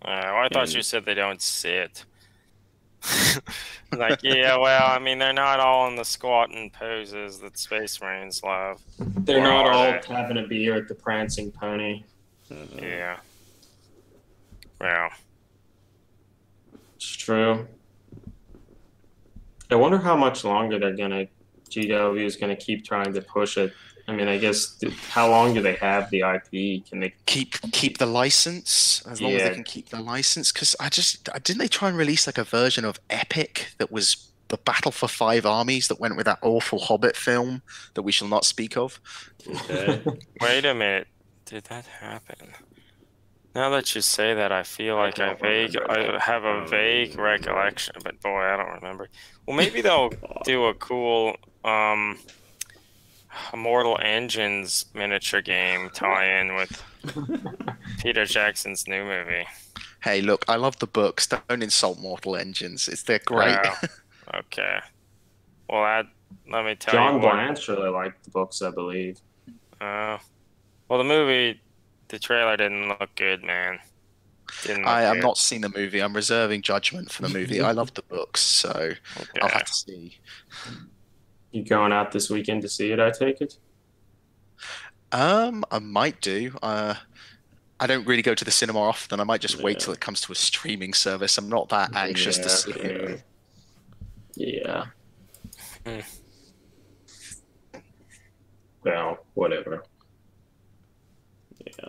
I thought you And said they don't sit. Like, yeah, well, I mean, they're not all in the squatting poses that Space Marines love. They're Or not are all they? having a beer at the Prancing Pony. Yeah. Well, It's true. I wonder how much longer GW is gonna keep trying to push it. I mean, I guess how long do they have the IP? Can they? Keep the license as long as they Yeah. can keep the license. Because didn't they try and release like a version of Epic that was the Battle for Five Armies that went with that awful Hobbit film that we shall not speak of. okay, wait a minute. Did that happen? Now that you say that, I feel I like I don't remember that. have a vague recollection, but boy, I don't remember. Well, maybe they'll do a cool Immortal Engines miniature game tie-in with Peter Jackson's new movie. Hey, look, I love the books. Don't insult Mortal Engines. They're great. Oh, okay. Well, let me tell John you what. Blanche really liked the books, I believe. Well, the trailer didn't look good, man. Didn't look I am good. not seeing the movie. I'm reserving judgment for the movie. I love the books, so I'll Okay. have to see. You going out this weekend to see it? I take it. I might do. I don't really go to the cinema often. I might just wait till Yeah. it comes to a streaming service. I'm not that anxious to Yeah, see it. yeah. Hmm. Well, whatever. Yeah.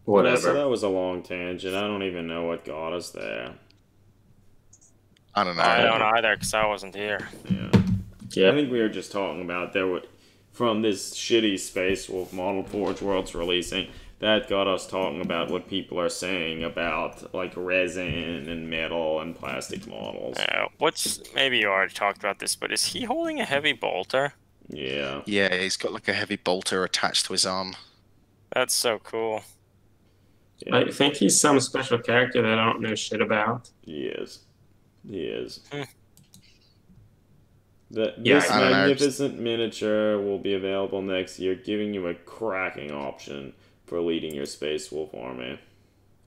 Whatever. Yeah, so that was a long tangent. I don't even know what got us there. I don't know. I don't either because I wasn't here. Yeah. Yep. I think we were just talking about from this shitty Space Wolf model Forge World's releasing. That got us talking about what people are saying about like resin and metal and plastic models. Maybe you already talked about this, but is he holding a heavy bolter? Yeah. Yeah, he's got like a heavy bolter attached to his arm. That's so cool. Yeah. I think he's some special character that I don't know shit about. He is. He is. Hmm. This I don't know. magnificent miniature will be available next year, giving you a cracking option for leading your Space Wolf army.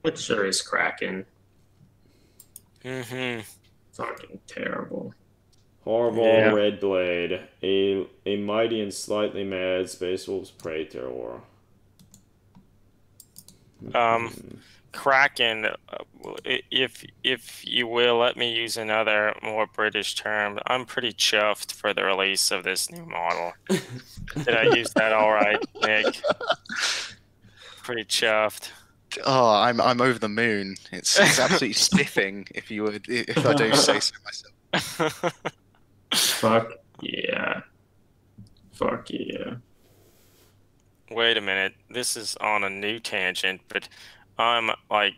It sure is cracking. Mm-hmm. Fucking terrible. Horrible Yeah. Red Blade, a mighty and slightly mad Space Wolf's Praetor. Kraken, if you will, let me use another more British term. I'm pretty chuffed for the release of this new model. Did I use that all right, Nick? Pretty chuffed. Oh, I'm over the moon. It's absolutely spiffing, if I do say so myself. Fuck yeah. Fuck yeah. Wait a minute. This is on a new tangent, but I'm like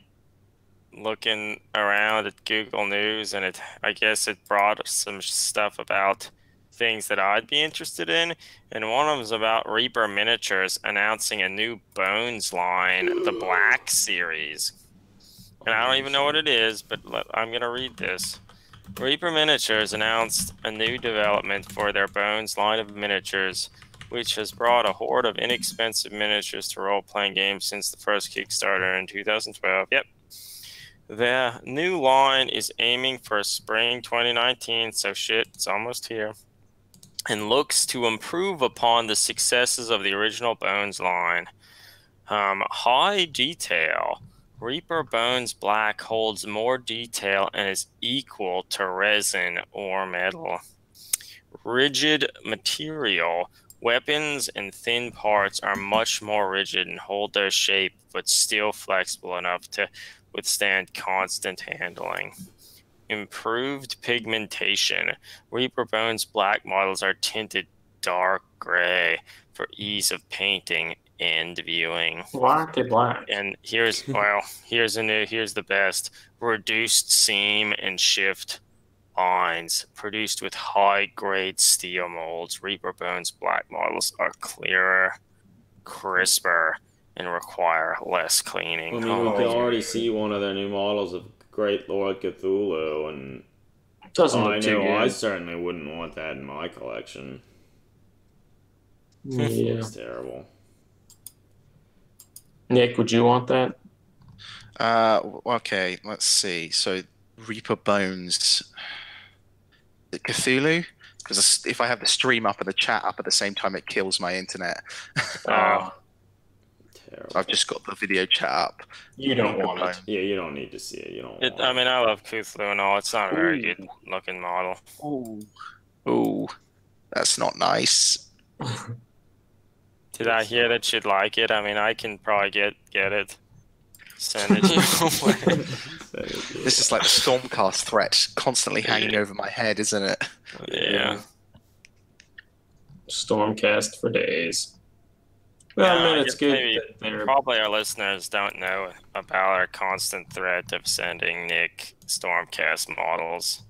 looking around at Google News, and I guess it brought some stuff about things that I'd be interested in, and one of them is about Reaper Miniatures announcing a new Bones line, the Black Series. And I don't even know what it is, but I'm gonna read this. Reaper Miniatures announced a new development for their Bones line of miniatures, which has brought a horde of inexpensive miniatures to role-playing games since the first Kickstarter in 2012. Yep. The new line is aiming for spring 2019, so shit, it's almost here, and looks to improve upon the successes of the original Bones line. High detail. Reaper Bones Black holds more detail and is equal to resin or metal. Rigid material. Weapons and thin parts are much more rigid and hold their shape, but still flexible enough to withstand constant handling. Improved pigmentation. Reaper Bones Black models are tinted dark gray for ease of painting and viewing. Why aren't they black? And here's the best. Reduced seam and shift lines produced with high-grade steel molds. Reaper Bones Black models are clearer, crisper, and require less cleaning. I mean, we can already see one of their new models of Great Lord Cthulhu, and Doesn't I look too know I good. certainly wouldn't want that in my collection. Yeah. It's terrible. Nick, would you want that? Okay, let's see. So Reaper Bones, Cthulhu, because if I have the stream up and the chat up at the same time, it kills my internet. Oh, Terrible. I've just got the video chat up. you don't Reaper want Bones. it. Yeah, you don't need to see it. You don't. Want I it. mean, I love Cthulhu and all. It's not a very good looking model. Oh, that's not nice. Did I hear that you'd like it? I mean, I can probably get it. Send it to you. This is like the Stormcast threat constantly hanging over my head, isn't it? Yeah. Stormcast for days. Well, I mean, it's guess good maybe that they're Probably our listeners don't know about our constant threat of sending Nick Stormcast models.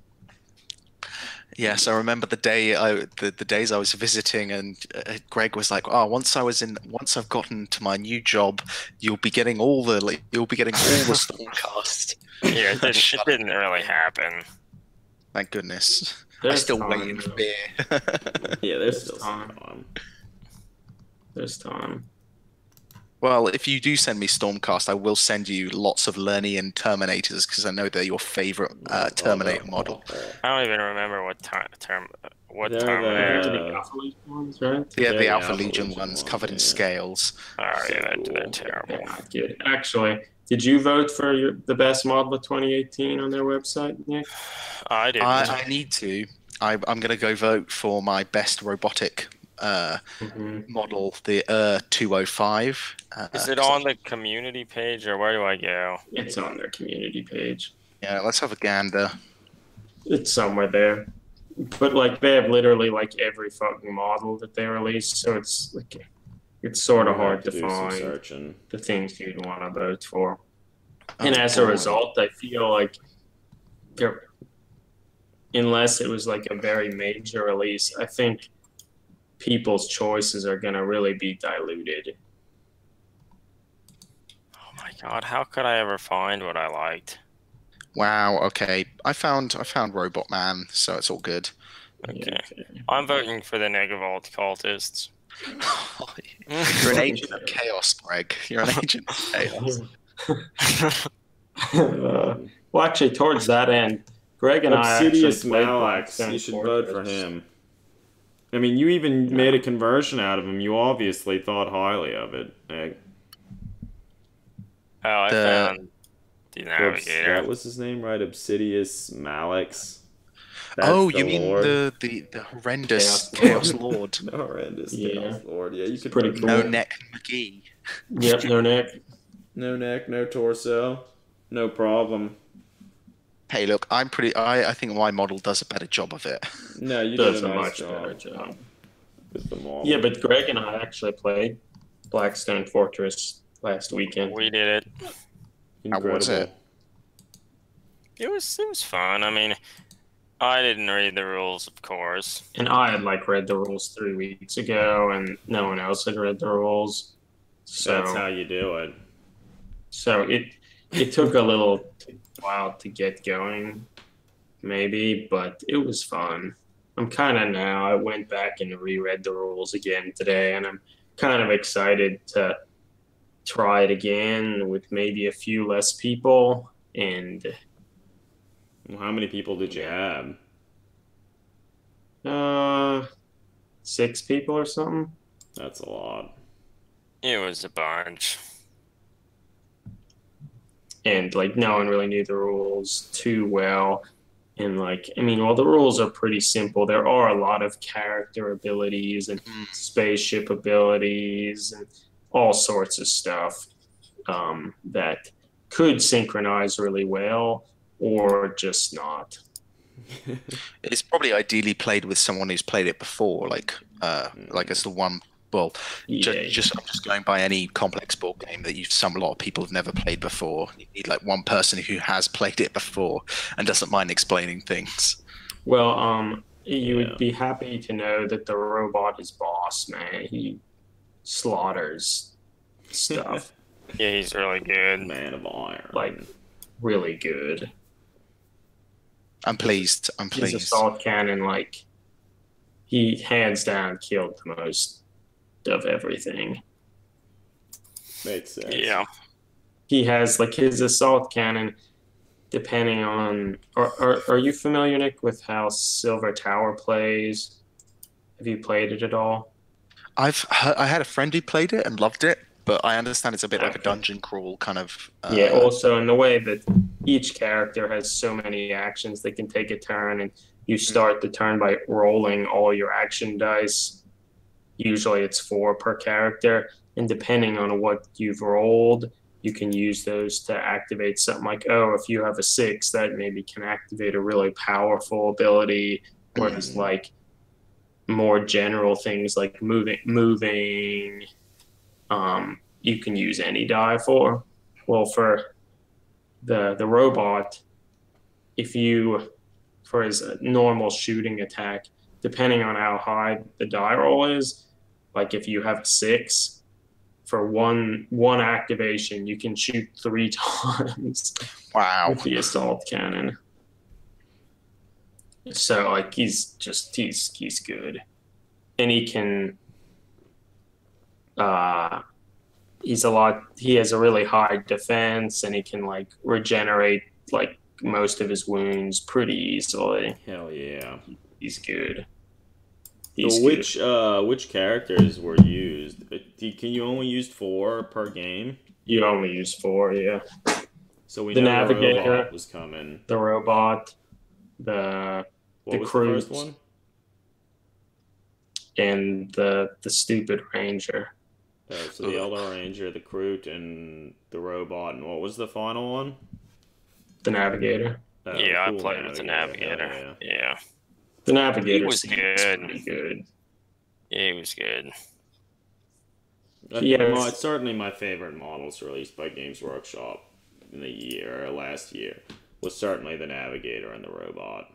Yes, I remember the days I was visiting, and Greg was like, "Oh, once I've gotten to my new job, you'll be getting all the Stormcast." Yeah, it didn't really happen. Thank goodness. I There's still time, wait in though. fear. Yeah, there's still time. some time. There's time. Well, if you do send me Stormcast, I will send you lots of Lernian Terminators because I know they're your favorite Terminator model. I don't even remember what what They're They're Terminator. the Alpha League ones, right? Yeah, They're the the Alpha Alpha Legion Legion ones ones, covered in yeah. scales. Oh So yeah, they're cool. terrible. They're not good. Actually, did you vote for the best model of 2018 on their website, Nick? I didn't. I need to. I'm going to go vote for my best robotic model, the 205. Is it on the community page or where do I go? It's on their community page. Yeah, let's have a gander. It's somewhere there. But like they have literally like every fucking model that they released, so it's like it's sort of We'll hard have to do some find searching. the things you'd want to vote for. Oh, And as a boy. result, I feel like unless it was like a very major release, I think people's choices are going to really be diluted. Oh my god, how could I ever find what I liked? Wow. Okay, I found Robot Man, so it's all good. Okay. I'm voting for the Negavolt cultists. You're an agent of chaos, Greg. You're an agent of chaos. Well, actually, towards that end, Greg and I actually Obsidious played Malax, Blackstone you should vote for Fortress. him. I mean, you even made a conversion out of him. You obviously thought highly of it. Egg. Oh, I found the navigator. That was his name, right? Obsidious Malax. Oh, the you mean Lord. the horrendous Chaos Chaos Lord? The horrendous Yeah. Chaos Lord. Yeah, you could pretty vote cool. for No him. neck McGee. Yep, no neck. No neck, no torso. No problem. Hey, look, I think my model does a better job of it. No, you Does did a a nice much better job job. with the model. Yeah, but Greg and I actually played Blackstone Fortress last weekend. We did it. Incredible. How was it? It was fun. I mean, I didn't read the rules, of course. And I had like read the rules 3 weeks ago, and no one else had read the rules. So That's how you do it. So it took a little while to get going, maybe, but it was fun. I'm kind of now. I went back and reread the rules again today, and I'm kind of excited to try it again with maybe a few less people. And Well, how many people did you have? 6 people or something. That's a lot. It was a bunch. And like no one really knew the rules too well. And like, I mean, well, the rules are pretty simple. There are a lot of character abilities and spaceship abilities and all sorts of stuff that could synchronize really well or just not. It's probably ideally played with someone who's played it before, like as the one. Well, Yeah. I'm just going by any complex board game that a lot of people have never played before. You need like one person who has played it before and doesn't mind explaining things. Well, you would be happy to know that the robot is boss, man. He slaughters stuff. Yeah, he's really good. Man of Iron. Like, really good. I'm pleased. His assault cannon, like, he hands down killed the most of everything. Makes sense. Yeah. He has, like, his assault cannon, depending on... Are you familiar, Nick, with how Silver Tower plays? Have you played it at all? I had a friend who played it and loved it, but I understand it's a bit like a Okay. dungeon crawl kind of. Yeah, also in the way that each character has so many actions, they can take a turn, and you start the turn by rolling all your action dice. Usually it's 4 per character, and depending on what you've rolled, you can use those to activate something like, oh, if you have a 6, that maybe can activate a really powerful ability, or just like more general things like moving. You can use any die for. Well, for the robot, for his normal shooting attack, depending on how high the die roll is, like if you have a 6, for one activation, you can shoot 3 times Wow. with the assault cannon. So like he's good, and he can he has a really high defense, and he can like regenerate like most of his wounds pretty easily. Hell yeah. He's good. So which characters were used? Can you only use 4 per game? You only use 4, yeah. So we The know navigator, the robot was coming. The robot, the What was Kroot, the first one? and the stupid ranger. Oh, so the Elder Ranger, the Kroot, and the robot, and what was the final one? The navigator. Yeah, I cool played with the navigator. Hell Yeah. The navigator He was good. pretty good. Yeah, he was good. It's certainly my favorite models released by Games Workshop in the year, or last year, was certainly the navigator and the robot.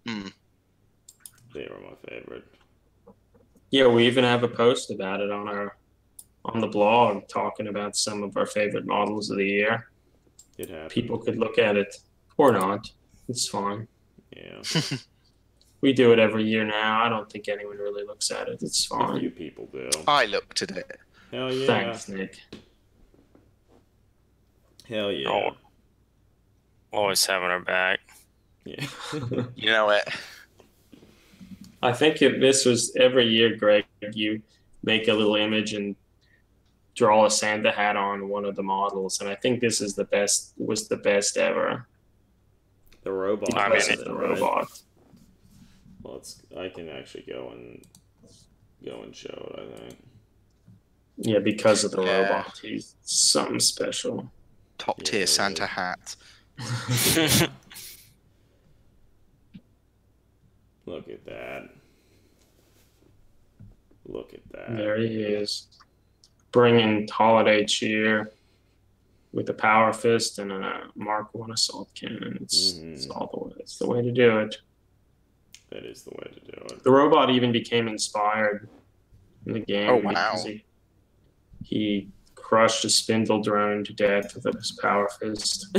Mm. They were my favorite. Yeah, we even have a post about it on the blog talking about some of our favorite models of the year. It happened. People could look at it or not. It's fine. Yeah. We do it every year now. I don't think anyone really looks at it. It's A fine. few people do. I looked at it. Hell yeah. Thanks, Nick. Hell yeah. Oh, always having our back. Yeah. You know it. I think if this was every year, Greg, you make a little image and draw a Santa hat on one of the models, and I think this is the best ever. The robot. I mean, Because of the robot. Well, I can actually go and show it, I think. Yeah, because of the Yeah. robot. He's something special. Top tier Yeah. Santa hat. Look at that. Look at that. There he is. Bringing holiday cheer with a power fist and a Mark I assault cannon. It's all the way. It's the way to do it. That is the way to do it. The robot even became inspired in the game. Oh, wow. because he crushed a spindle drone to death with his power fist.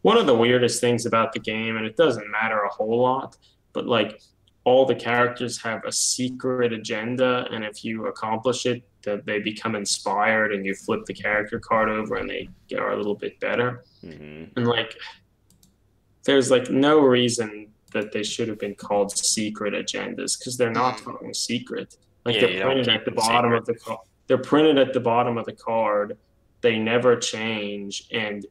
One of the weirdest things about the game, and it doesn't matter a whole lot, but like all the characters have a secret agenda, and if you accomplish it, that they become inspired, and you flip the character card over, and they are a little bit better. Mm-hmm. And like, there's like no reason that they should have been called secret agendas because they're not fucking secret. Like Yeah, you they're don't printed keep at the them bottom secret. of the card. They're printed at the bottom of the card. They never change, and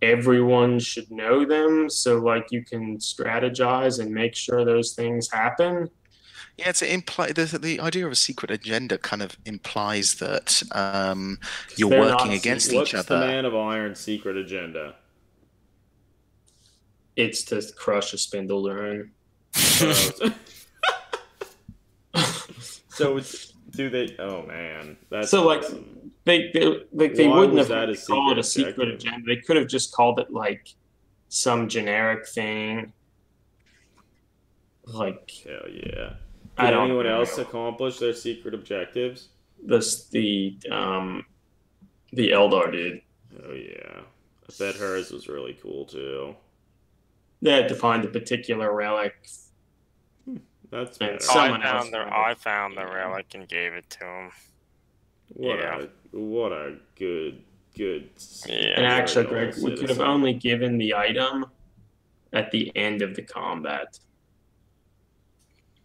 everyone should know them. So like you can strategize and make sure those things happen. Yeah, the idea of a secret agenda kind of implies that you're They're working not against secret. each What's the other. Man of Iron's secret agenda? It's to crush a spindle drone. So do they? Oh man, that's So like awesome. they Why wouldn't was have that a called it a secret secret objective? agenda. They could have just called it like some generic thing. Like Hell yeah. I Did don't anyone know. else accomplish their secret objectives? the Eldar did. Oh yeah, I bet hers was really cool too. They had to find a particular relic. That's And better. someone else I found the relic and gave it to him. What a good. Yeah. And actually, loyal Greg, we could have citizen. only given the item at the end of the combat.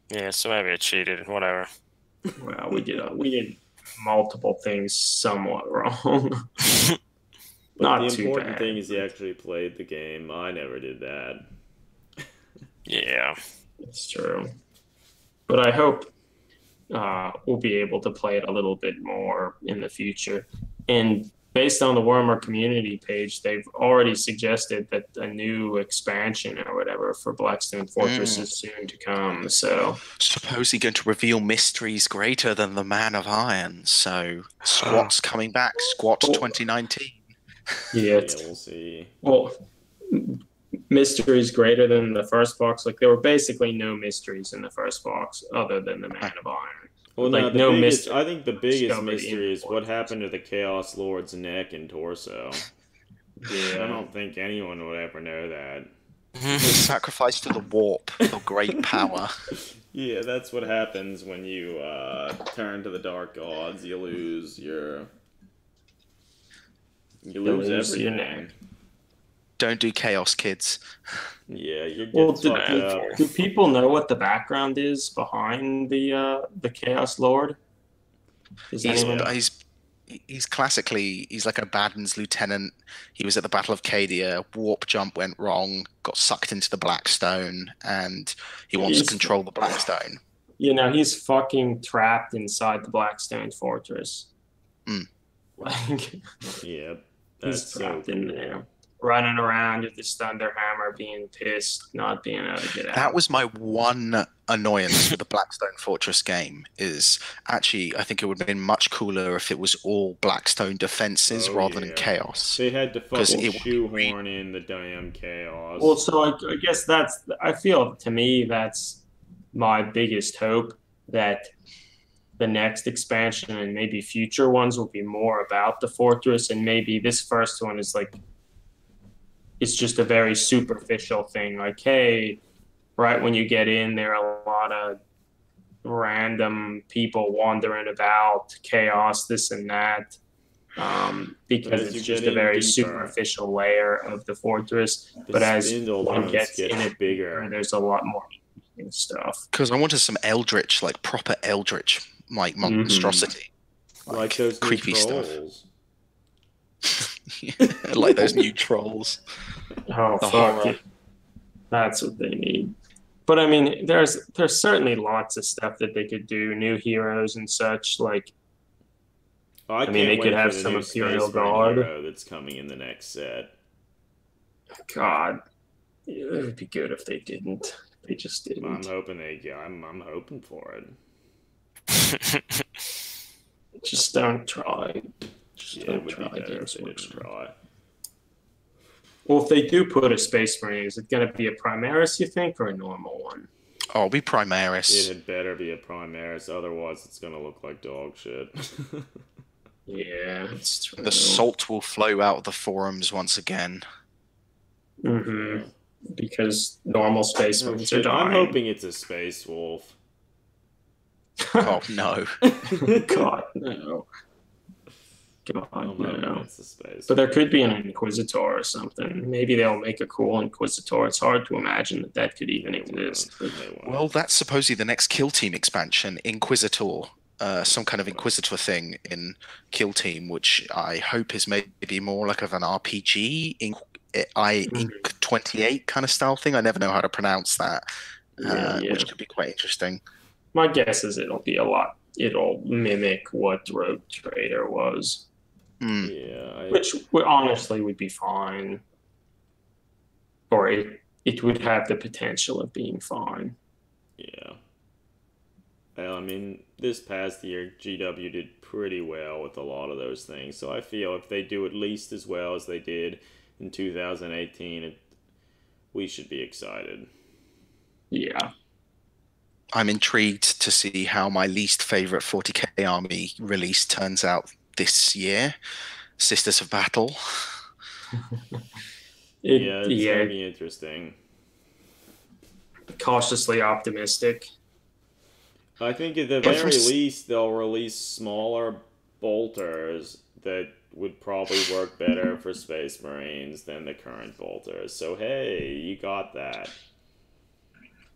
Yeah, so maybe I cheated. Whatever. Well, we did multiple things somewhat wrong. But Not the too important bad. thing is he actually played the game. I never did that. Yeah. It's true. But I hope we'll be able to play it a little bit more in the future. And based on the Warhammer community page, they've already suggested that a new expansion or whatever for Blackstone Fortress is soon to come. So Supposedly going to reveal mysteries greater than the Man of Iron. So Squat's coming back. Squat 2019. yeah, We'll see. well, mysteries greater than the first box. Like there were basically no mysteries in the first box other than the Man of Iron. Well, Like, no, no biggest, mystery I think the biggest discovered mystery in is what Fortress. happened to the Chaos Lord's neck and torso. I Yeah, don't think anyone would ever know that. Sacrifice to the warp for great power. Yeah, that's what happens when you turn to the dark gods. You lose your. You lose your everything. neck. Don't do chaos, kids. Yeah, you Well, get fucked up. do people know what the background is behind the Chaos Lord? Does anyone? He's classically, he's like a Baden's lieutenant. He was at the Battle of Cadia. Warp jump went wrong, got sucked into the Blackstone, and he wants to control the Blackstone. You know, he's fucking trapped inside the Blackstone Fortress. Like, Yeah, he's trapped in there, running around with his Thunderhammer, being pissed, not being able to get out. That was my one annoyance with the Blackstone Fortress game. Is actually, I think it would have been much cooler if it was all Blackstone defenses rather than chaos. They had to fucking shoehorn in the damn chaos. Well, so I guess I feel, to me, that's my biggest hope, that the next expansion and maybe future ones will be more about the fortress, and maybe this first one is like, it's just a very superficial thing. Like, hey, right when you get in, there are a lot of random people wandering about, chaos, this and that, because it's just a very superficial layer of the fortress. But as one gets in it bigger, there's a lot more stuff. Because I wanted some eldritch, like proper eldritch, like monstrosity, like those creepy stuff, like those new trolls. Oh, fuck it. That's what they need. But I mean, there's certainly lots of stuff that they could do, new heroes and such. Like, I mean, they could have some Imperial Guard that's coming in the next set. God, it would be good if they didn't. They just didn't. I'm hoping I'm hoping for it. Just don't try. Don't try. Well, if they do put a Space Marine, is it going to be a Primaris, you think, or a normal one? Oh, it'll be Primaris. It had better be a Primaris, otherwise it's going to look like dog shit. Yeah, it's true. The salt will flow out of the forums once again. Yeah. Because normal Space Marines are dying. I'm hoping it's a Space Wolf. Oh, no. God, no. God, no. It's a Space but there could be an Inquisitor or something. Maybe they'll make a cool Inquisitor. It's hard to imagine that could even exist. Well, that's supposedly the next Kill Team expansion, Inquisitor. Some kind of Inquisitor thing in Kill Team, which I hope is maybe more like of an RPG, Inc 28 kind of style thing. I never know how to pronounce that, which could be quite interesting. My guess is it'll be a lot. It'll mimic what Rogue Trader was. Which honestly would be fine. Or it would have the potential of being fine. Yeah. Well, I mean, this past year, GW did pretty well with a lot of those things. So I feel if they do at least as well as they did in 2018, we should be excited. Yeah. I'm intrigued to see how my least favorite 40k army release turns out this year. Sisters of Battle. It's going to be interesting. Cautiously optimistic. I think at the very least they'll release smaller bolters that would probably work better for Space Marines than the current bolters. So hey, you got that.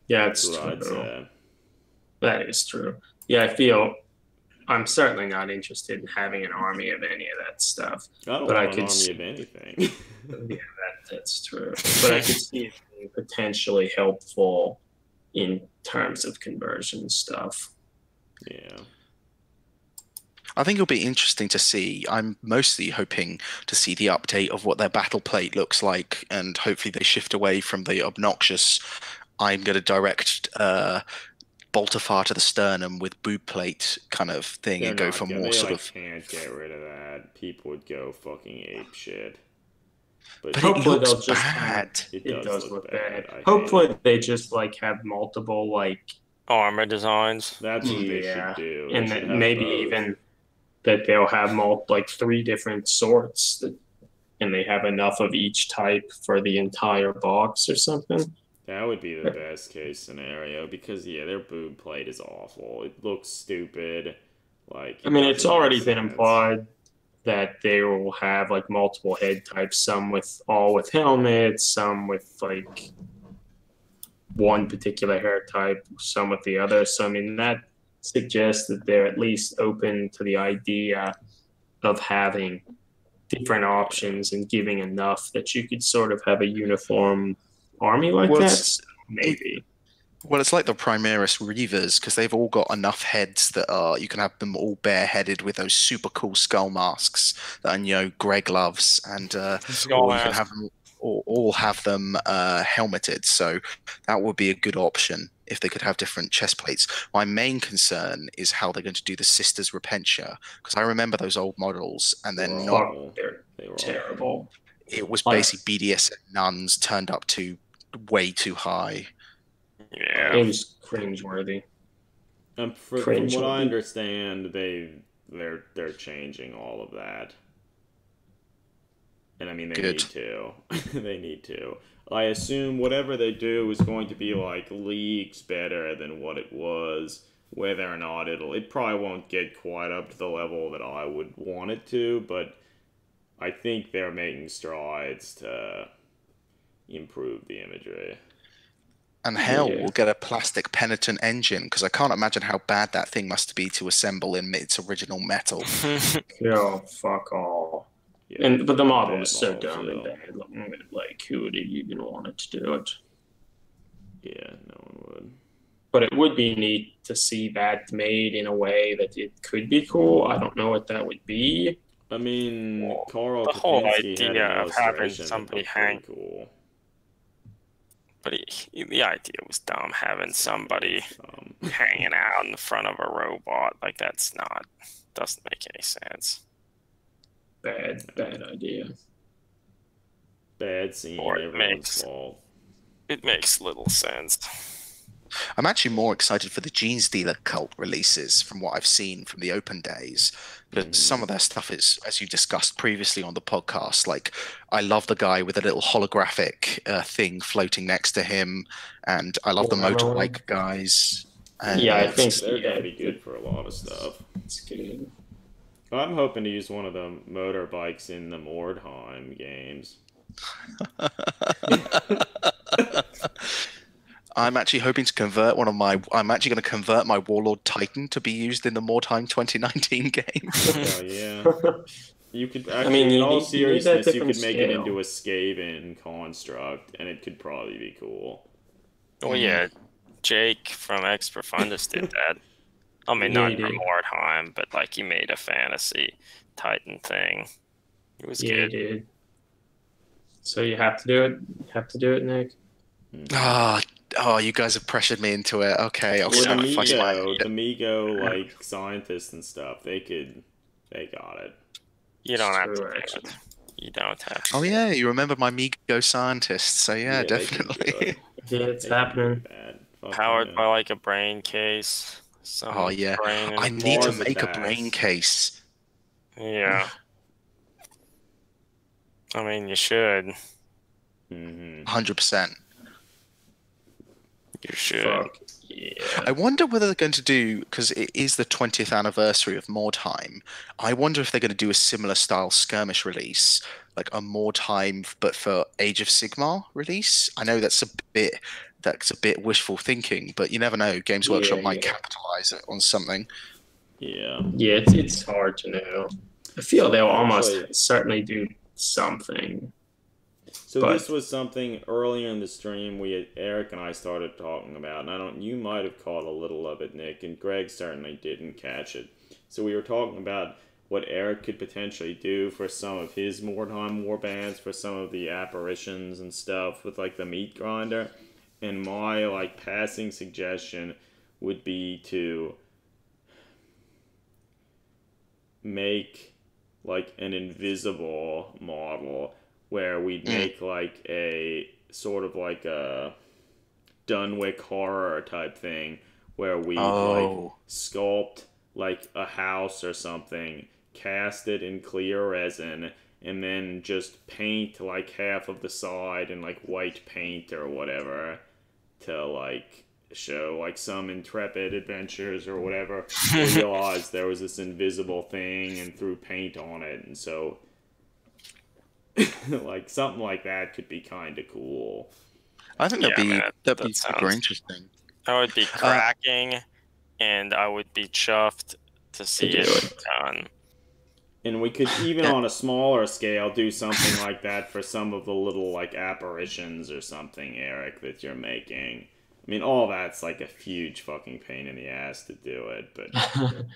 Yeah, it's true. That is true. Yeah, I feel I'm certainly not interested in having an army of any of that stuff. I don't want an army of anything. Yeah, that's true. But I could see it being potentially helpful in terms of conversion stuff. Yeah. I think it'll be interesting to see. I'm mostly hoping to see the update of what their battle plate looks like, and hopefully they shift away from the obnoxious I'm going to direct Boltafar to the sternum with boob plate kind of thing and go for more sort of... can't get rid of that. People would go fucking ape shit. But it looks bad. It does look bad. Hopefully they just like have multiple like armor designs. That's what they should do. And then maybe even that they'll have like 3 different sorts that and they have enough of each type for the entire box or something. That would be the best case scenario because their boob plate is awful. It looks stupid. Like I mean, it's already been sense. implied that they will have like multiple head types, some with helmets, some with like one particular hair type, some with the other. So I mean that suggests that they're at least open to the idea of having different options and giving enough that you could sort of have a uniform army like that. So maybe. It's like the Primaris Reavers, because they've all got enough heads that you can have them all bareheaded with those super cool skull masks that Greg loves, and or you can have them all have them helmeted. So that would be a good option if they could have different chest plates. My main concern is how they're going to do the Sisters Repentia, because I remember those old models, and they're they're terrible. It was basically BDS nuns turned up to way too high. Yeah, it was cringeworthy. From what I understand, they're changing all of that, and I mean they need to. They need to. I assume whatever they do is going to be like leagues better than what it was. Whether or not it probably won't get quite up to the level that I would want it to, but I think they're making strides to improve the imagery. And hell, we'll get a plastic penitent engine, because I can't imagine how bad that thing must be to assemble in its original metal. Yeah, fuck all. Yeah, but the model is so dumb and bad. Like, who would even want to do it? Yeah, no one would. But it would be neat to see that made in a way that it could be cool. I don't know what that would be. I mean, Carl the whole Kopinski idea of having somebody hang. Cool. But the idea was dumb, having somebody hanging out in the front of a robot. Like, doesn't make any sense. Bad idea. Bad scene, everyone's fault. It makes little sense. I'm actually more excited for the Gene Stealer cult releases from what I've seen from the open days. But some of their stuff is, as you discussed previously on the podcast, like I love the guy with a little holographic thing floating next to him, and I love the motorbike guys. And I think they're going to be good for a lot of stuff. It's good. I'm hoping to use one of the motorbikes in the Mordheim games. I'm actually hoping to convert I'm actually going to convert my Warlord Titan to be used in the Mordheim 2019 game. Oh, yeah. You could actually, in all seriousness, you could make it into a Skaven construct, and it could probably be cool. Oh, yeah. Jake from X Profundus did that. I mean, not from Mordheim, but like he made a fantasy Titan thing. It was good. Dude. So you have to do it? You have to do it, Nick? Oh, you guys have pressured me into it. Okay, I'll sacrifice my... The Migo, like, scientists and stuff, they got it. You don't have to do it. You don't have to. Oh, yeah, you remember my Migo scientists, so yeah definitely. Yeah, it's happening. Powered by, like, a brain case. Oh, yeah. I need to make a brain case. Yeah. I mean, you should. 100%. You should. Fuck. Yeah. I wonder whether they're going to do, because it is the 20th anniversary of Mordheim, I wonder if they're going to do a similar style skirmish release, like a Mordheim but for Age of Sigmar release. I know that's a bit wishful thinking, but you never know. Games Workshop might capitalize it on something. Yeah. Yeah, it's hard to know. I feel they'll almost certainly do something. So this was something earlier in the stream Eric and I started talking about, and you might have caught a little of it, Nick, and Greg certainly didn't catch it. So we were talking about what Eric could potentially do for some of his Mordheim warbands, for some of the apparitions and stuff with like the meat grinder, and my like passing suggestion would be to make like an invisible model where we'd make like a sort of like a Dunwich horror type thing where we like sculpt like a house or something, cast it in clear resin, and then just paint like half of the side in like white paint or whatever to like show like some intrepid adventures or whatever. They realized there was this invisible thing and threw paint on it, and so like something like that could be kind of cool. I think that'd be super interesting. I would be cracking, and I would be chuffed to see it done. And we could even on a smaller scale do something like that for some of the little like apparitions or something, Eric, that you're making. I mean, all that's like a huge fucking pain in the ass to do it, but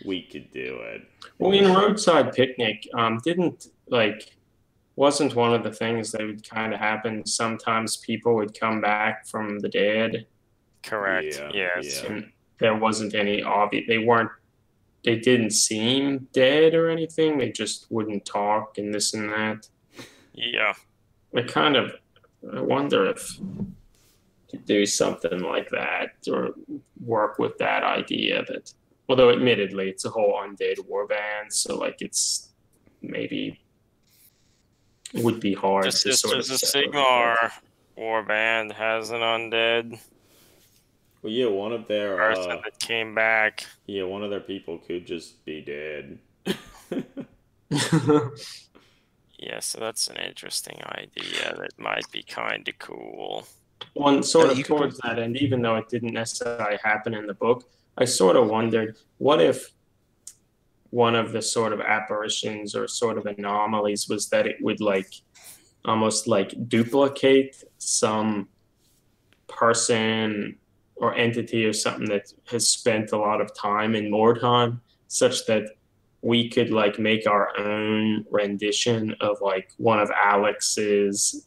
we could do it. Well, in Roadside Picnic, wasn't one of the things that would kind of happen? Sometimes people would come back from the dead. Correct. Yeah, yes. yeah. And there wasn't any obvious. They didn't seem dead or anything. They just wouldn't talk and this and that. Yeah. I wonder if to do something like that or work with that idea that, although admittedly it's a whole undead warband, so like it's maybe it would be hard The to sort of Sisters of Sigmar warband has an undead Well, yeah, one of their person that came back. yeah, one of their people could just be dead. Yeah, so that's an interesting idea that might be kind of cool. One sort of towards that end, even though it didn't necessarily happen in the book, I sort of wondered, what if one of the sort of apparitions or sort of anomalies was that it would like almost like duplicate some person or entity or something that has spent a lot of time in Mordheim, such that we could like make our own rendition of like one of Alex's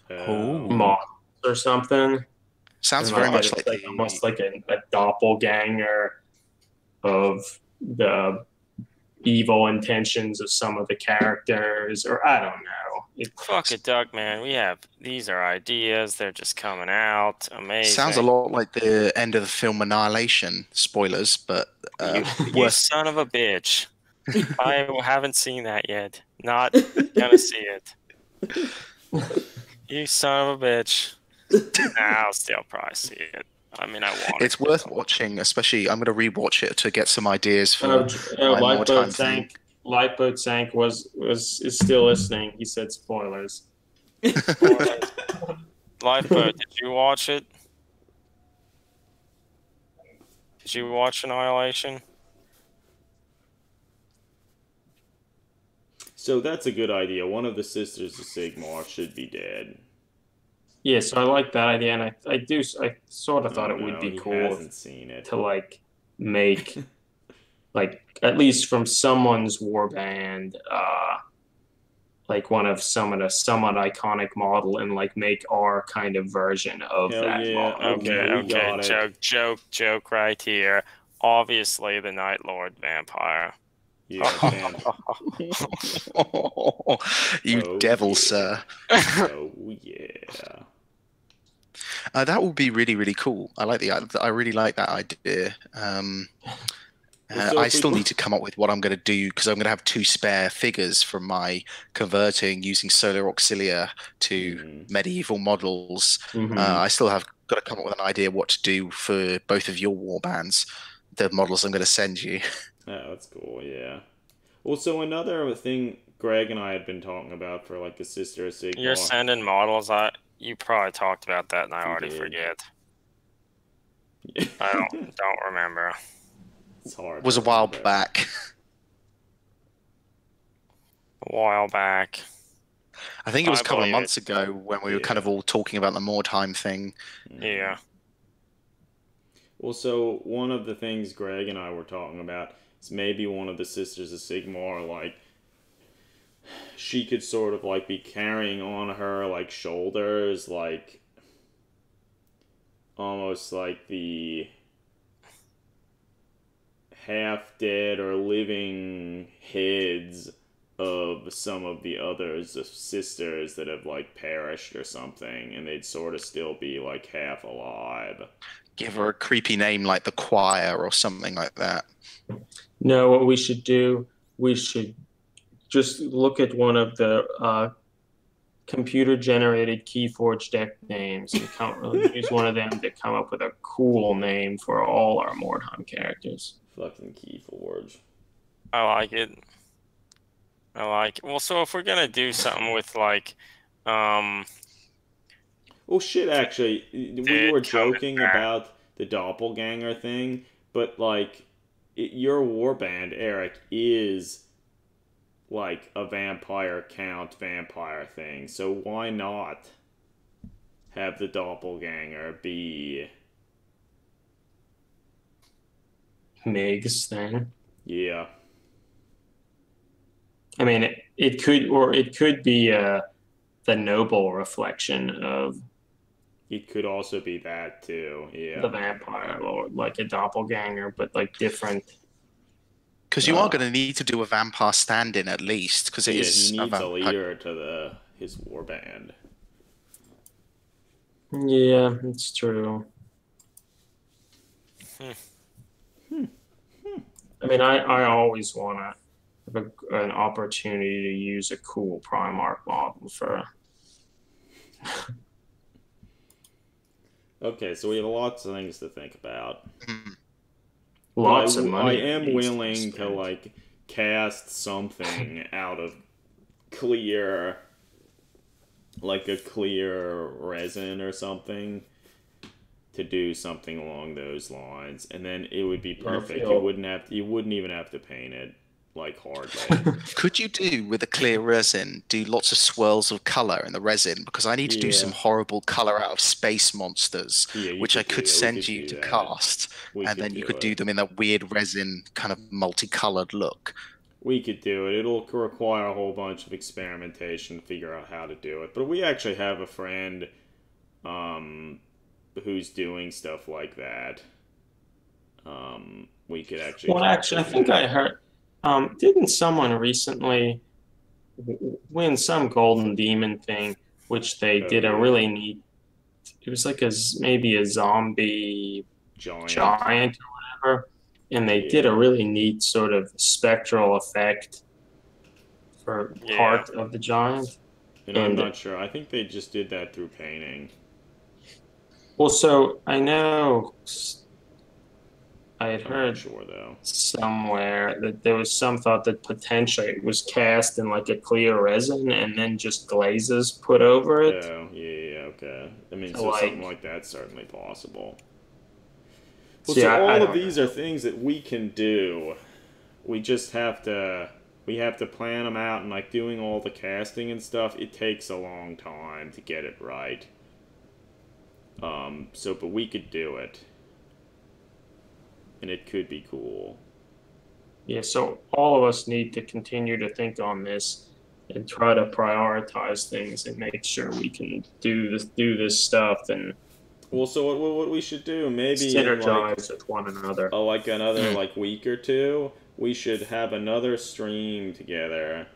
models or something. Sounds very much like almost like a doppelganger of the evil intentions of some of the characters, or I don't know. Fuck it, Doug, man. These are ideas. They're just coming out. Amazing. Sounds a lot like the end of the film Annihilation. Spoilers, but you son of a bitch. I haven't seen that yet. Not gonna see it. You son of a bitch. I'll still probably see it. I mean, I want it. It's worth watching, especially I'm going to rewatch it to get some ideas for my Lifeboat Sank. Lifeboat Sank is still listening. He said spoilers. Lifeboat, did you watch it? Did you watch Annihilation? So that's a good idea. One of the Sisters of Sigmar should be dead. Yeah, so I like that idea, and I sort of thought it would be cool to like make like at least from someone's warband, like one of some somewhat iconic model, and like make our kind of version of that model. Okay. Joke right here. Obviously, the Night Lord vampire. Yeah, you devil, sir. Oh yeah. That would be really, really cool. I really like that idea. I still need to come up with what I'm going to do, because I'm going to have 2 spare figures from my converting using Solar Auxilia to medieval models. I still have got to come up with an idea what to do for both of your warbands, the models I'm going to send you. Oh, that's cool, yeah. Also, another thing Greg and I had been talking about for like the Sister of Sigmar. You're sending models. You probably talked about that, and I already forget. I don't remember. It's hard. It was a while back. A while back. I think it was a couple of months ago when we were kind of all talking about the Mordheim thing. Yeah. Well, so one of the things Greg and I were talking about is maybe one of the Sisters of Sigmar, like, she could sort of, like, be carrying on her, like, shoulders, like, almost like the half-dead or living heads of some of the others of sisters that have, like, perished or something, and they'd sort of still be, like, half alive. Give her a creepy name like the Choir or something like that. No, what we should do, we should just look at one of the computer-generated Keyforge deck names and use one of them to come up with a cool name for all our Mordheim characters. Fucking Keyforge. I like it. I like it. Well, so if we're gonna do something with like, Well, shit, actually, we Dead were coming joking back. about the doppelganger thing, but, like, your warband, Eric, is, like, a vampire count vampire thing, so why not have the doppelganger be... Mig's thing. Yeah. I mean, it could be the noble reflection of It could also be that, too, yeah. the vampire lord, like a doppelganger, but like different. Because you are going to need to do a vampire stand-in at least, because it Yeah, is he needs a vampire. leader to his warband. Yeah, it's true. I mean, I always want to have an opportunity to use a cool Primarch model for. Okay, so we have lots of things to think about. Lots I, of money. I am needs willing be to, spent. like, cast something out of clear, like a clear resin or something, to do something along those lines, and then it would be perfect. feel- You wouldn't even have to paint it, like, hardly. Could you do with a clear resin, do lots of swirls of color in the resin? Because I need to do some Yeah. horrible color out of space monsters, Yeah, you which I could could do- we send could you do to that. cast, We and could then you do could it. do them in that weird resin kind of multicolored look. We could do it. It'll require a whole bunch of experimentation to figure out how to do it. But we actually have a friend who's doing stuff like that. We could actually... Well, actually, I think I heard. Didn't someone recently win some golden demon thing, which they did a yeah. really neat. It was like maybe a zombie Giant. or whatever, and they did Yeah. a really neat sort of spectral effect for Yeah. part of the giant. And I'm and- not sure. I think they just did that through painting. Well, so I know I had I'm not heard sure, though. somewhere that there was some thought that potentially it was cast in like a clear resin and then just glazes put over it. Oh, yeah, okay. I mean, So, so like- something like that's certainly possible. Well, See, so I all don't of these are things that we can do. We just have to... We have to plan them out, and, like, doing all the casting and stuff, it takes a long time to get it right. But we could do it. And it could be cool. Yeah, so all of us need to continue to think on this and try to prioritize things and make sure we can do this stuff and Well, so what we should do, maybe in, like, synergize with one another. like another like week or two, we should have another stream together,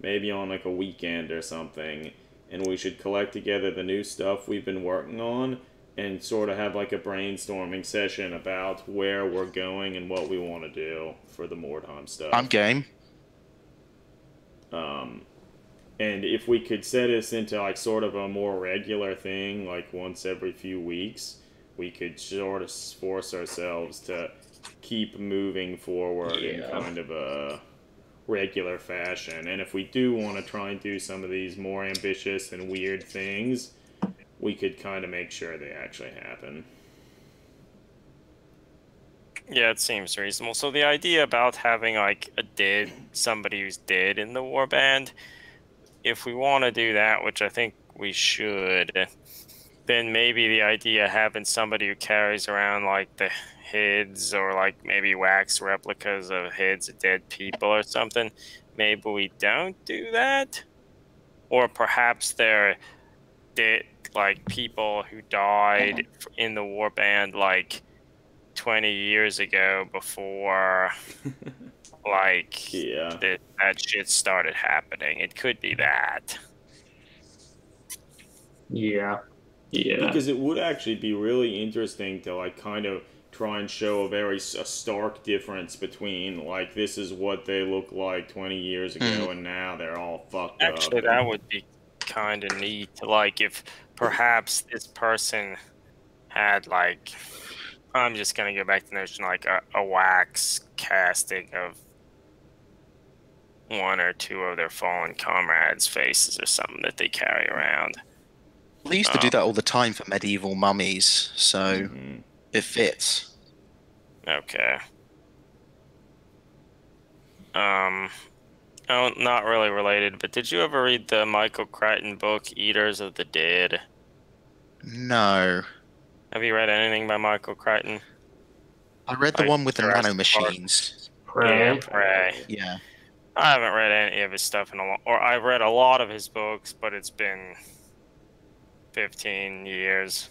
maybe on like a weekend or something, and we should collect together the new stuff we've been working on and sort of have like a brainstorming session about where we're going and what we want to do for the Mordheim stuff. I'm game. And if we could set this into like sort of a more regular thing, like once every few weeks, we could sort of force ourselves to keep moving forward in Yeah. kind of a regular fashion. And if we do want to try and do some of these more ambitious and weird things, we could kind of make sure they actually happen. Yeah, it seems reasonable. So the idea about having like somebody who's dead in the warband, if we want to do that, which I think we should, then maybe the idea of having somebody who carries around like the heads or like maybe wax replicas of heads of dead people or something, maybe we don't do that. Or perhaps they're dead, like people who died in the warband like 20 years ago before like Yeah. that shit started happening. It could be that. Yeah. Yeah. Because it would actually be really interesting to like kind of try and show a stark difference between, like, this is what they look like 20 years ago and now they're all fucked up. Actually, that would be kind of neat. Like, if perhaps this person had, like, I'm just going to go back to the notion, like, a wax casting of one or two of their fallen comrades' faces or something that they carry around. They used to do that all the time for medieval mummies, so it fits. Okay. Oh, not really related, but did you ever read the Michael Crichton book, Eaters of the Dead? No. Have you read anything by Michael Crichton? I read the Like one with the Jurassic nanomachines. Prey. Yeah, Prey. Yeah. I haven't read any of his stuff in a long, or I've read a lot of his books, but it's been 15 years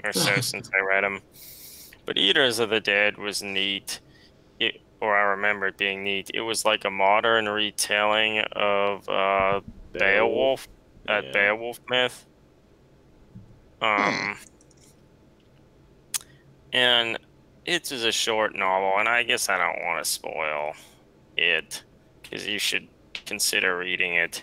or so since I read them. But Eaters of the Dead was neat, or I remember it being neat. It was like a modern retelling of Beowulf, that Beowulf myth. And it is a short novel, and I guess I don't want to spoil it, because you should consider reading it.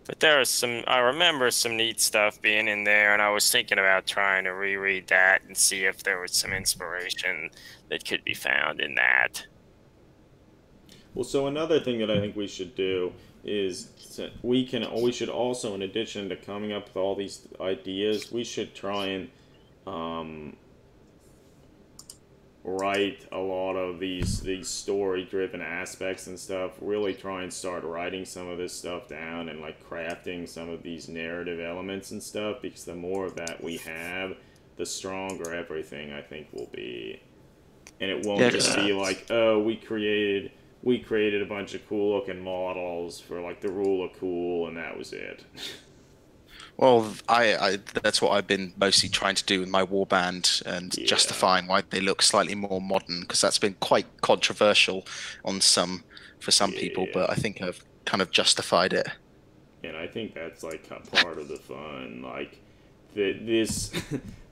But there was I remember some neat stuff being in there, and I was thinking about trying to reread that and see if there was some inspiration that could be found in that. Well, so another thing that I think we should do is we should also, in addition to coming up with all these ideas, we should try and write a lot of these story-driven aspects and stuff. Really try and start writing some of this stuff down and like crafting some of these narrative elements and stuff, because the more of that we have, the stronger everything I think will be. And it won't just be like, oh, we created a bunch of cool looking models for like the rule of cool and that was it. Well, I that's what I've been mostly trying to do with my warband and justifying why they look slightly more modern, because that's been quite controversial for some people, but I think I've kind of justified it. And I think that's like part of the fun, like the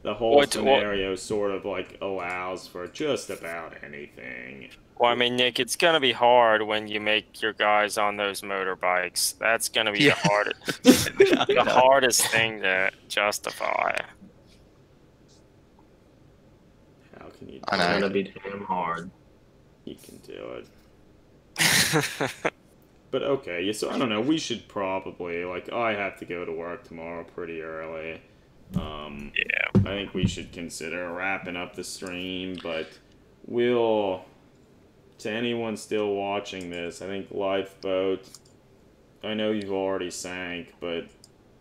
whole scenario sort of like allows for just about anything. Well, I mean, Nick, it's going to be hard when you make your guys on those motorbikes. That's going to be the hardest thing to justify. How can you do I know. It's going to be damn hard. You can do it. But okay, yeah, so I don't know, we should probably, like, I have to go to work tomorrow pretty early. I think we should consider wrapping up the stream, but to anyone still watching this, I think Lifeboat, I know you've already sank, but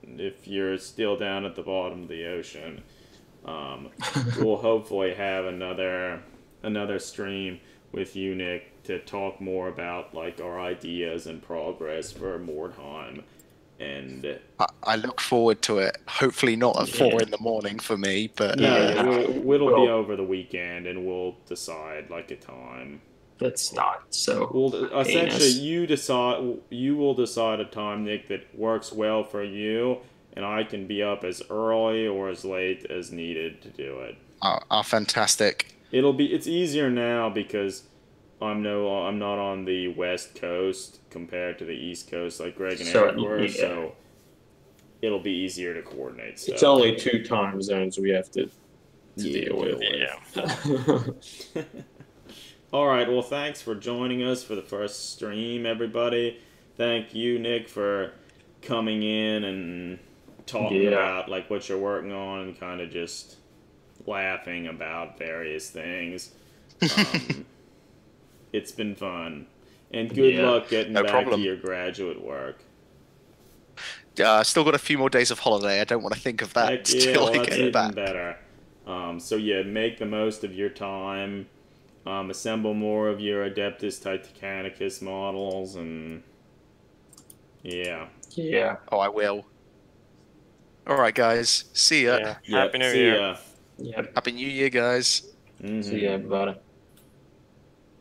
if you're still down at the bottom of the ocean, we'll hopefully have another stream with you, Nick, to talk more about like our ideas and progress for Mordheim. And I look forward to it. Hopefully not at 4 in the morning for me, but it'll be over the weekend, and we'll decide like a time. That's not so. Well, essentially, you will decide a time, Nick, that works well for you, and I can be up as early or as late as needed to do it. Fantastic. It's easier now because I'm not on the West Coast compared to the East Coast like Greg and Eric were, so it'll be easier to coordinate stuff. It's only 2 time zones we have to deal with. Yeah. All right, well, thanks for joining us for the first stream, everybody. Thank you, Nick, for coming in and talking about like what you're working on and kind of just laughing about various things. It's been fun. And good luck getting back to your graduate work. Still got a few more days of holiday. I don't want to think of that until I get back. Better. So yeah, make the most of your time. Assemble more of your Adeptus Titanicus models, and yeah. Oh, I will. All right, guys. See ya. Happy New Year. Yep. Happy New Year, guys. See ya, everybody.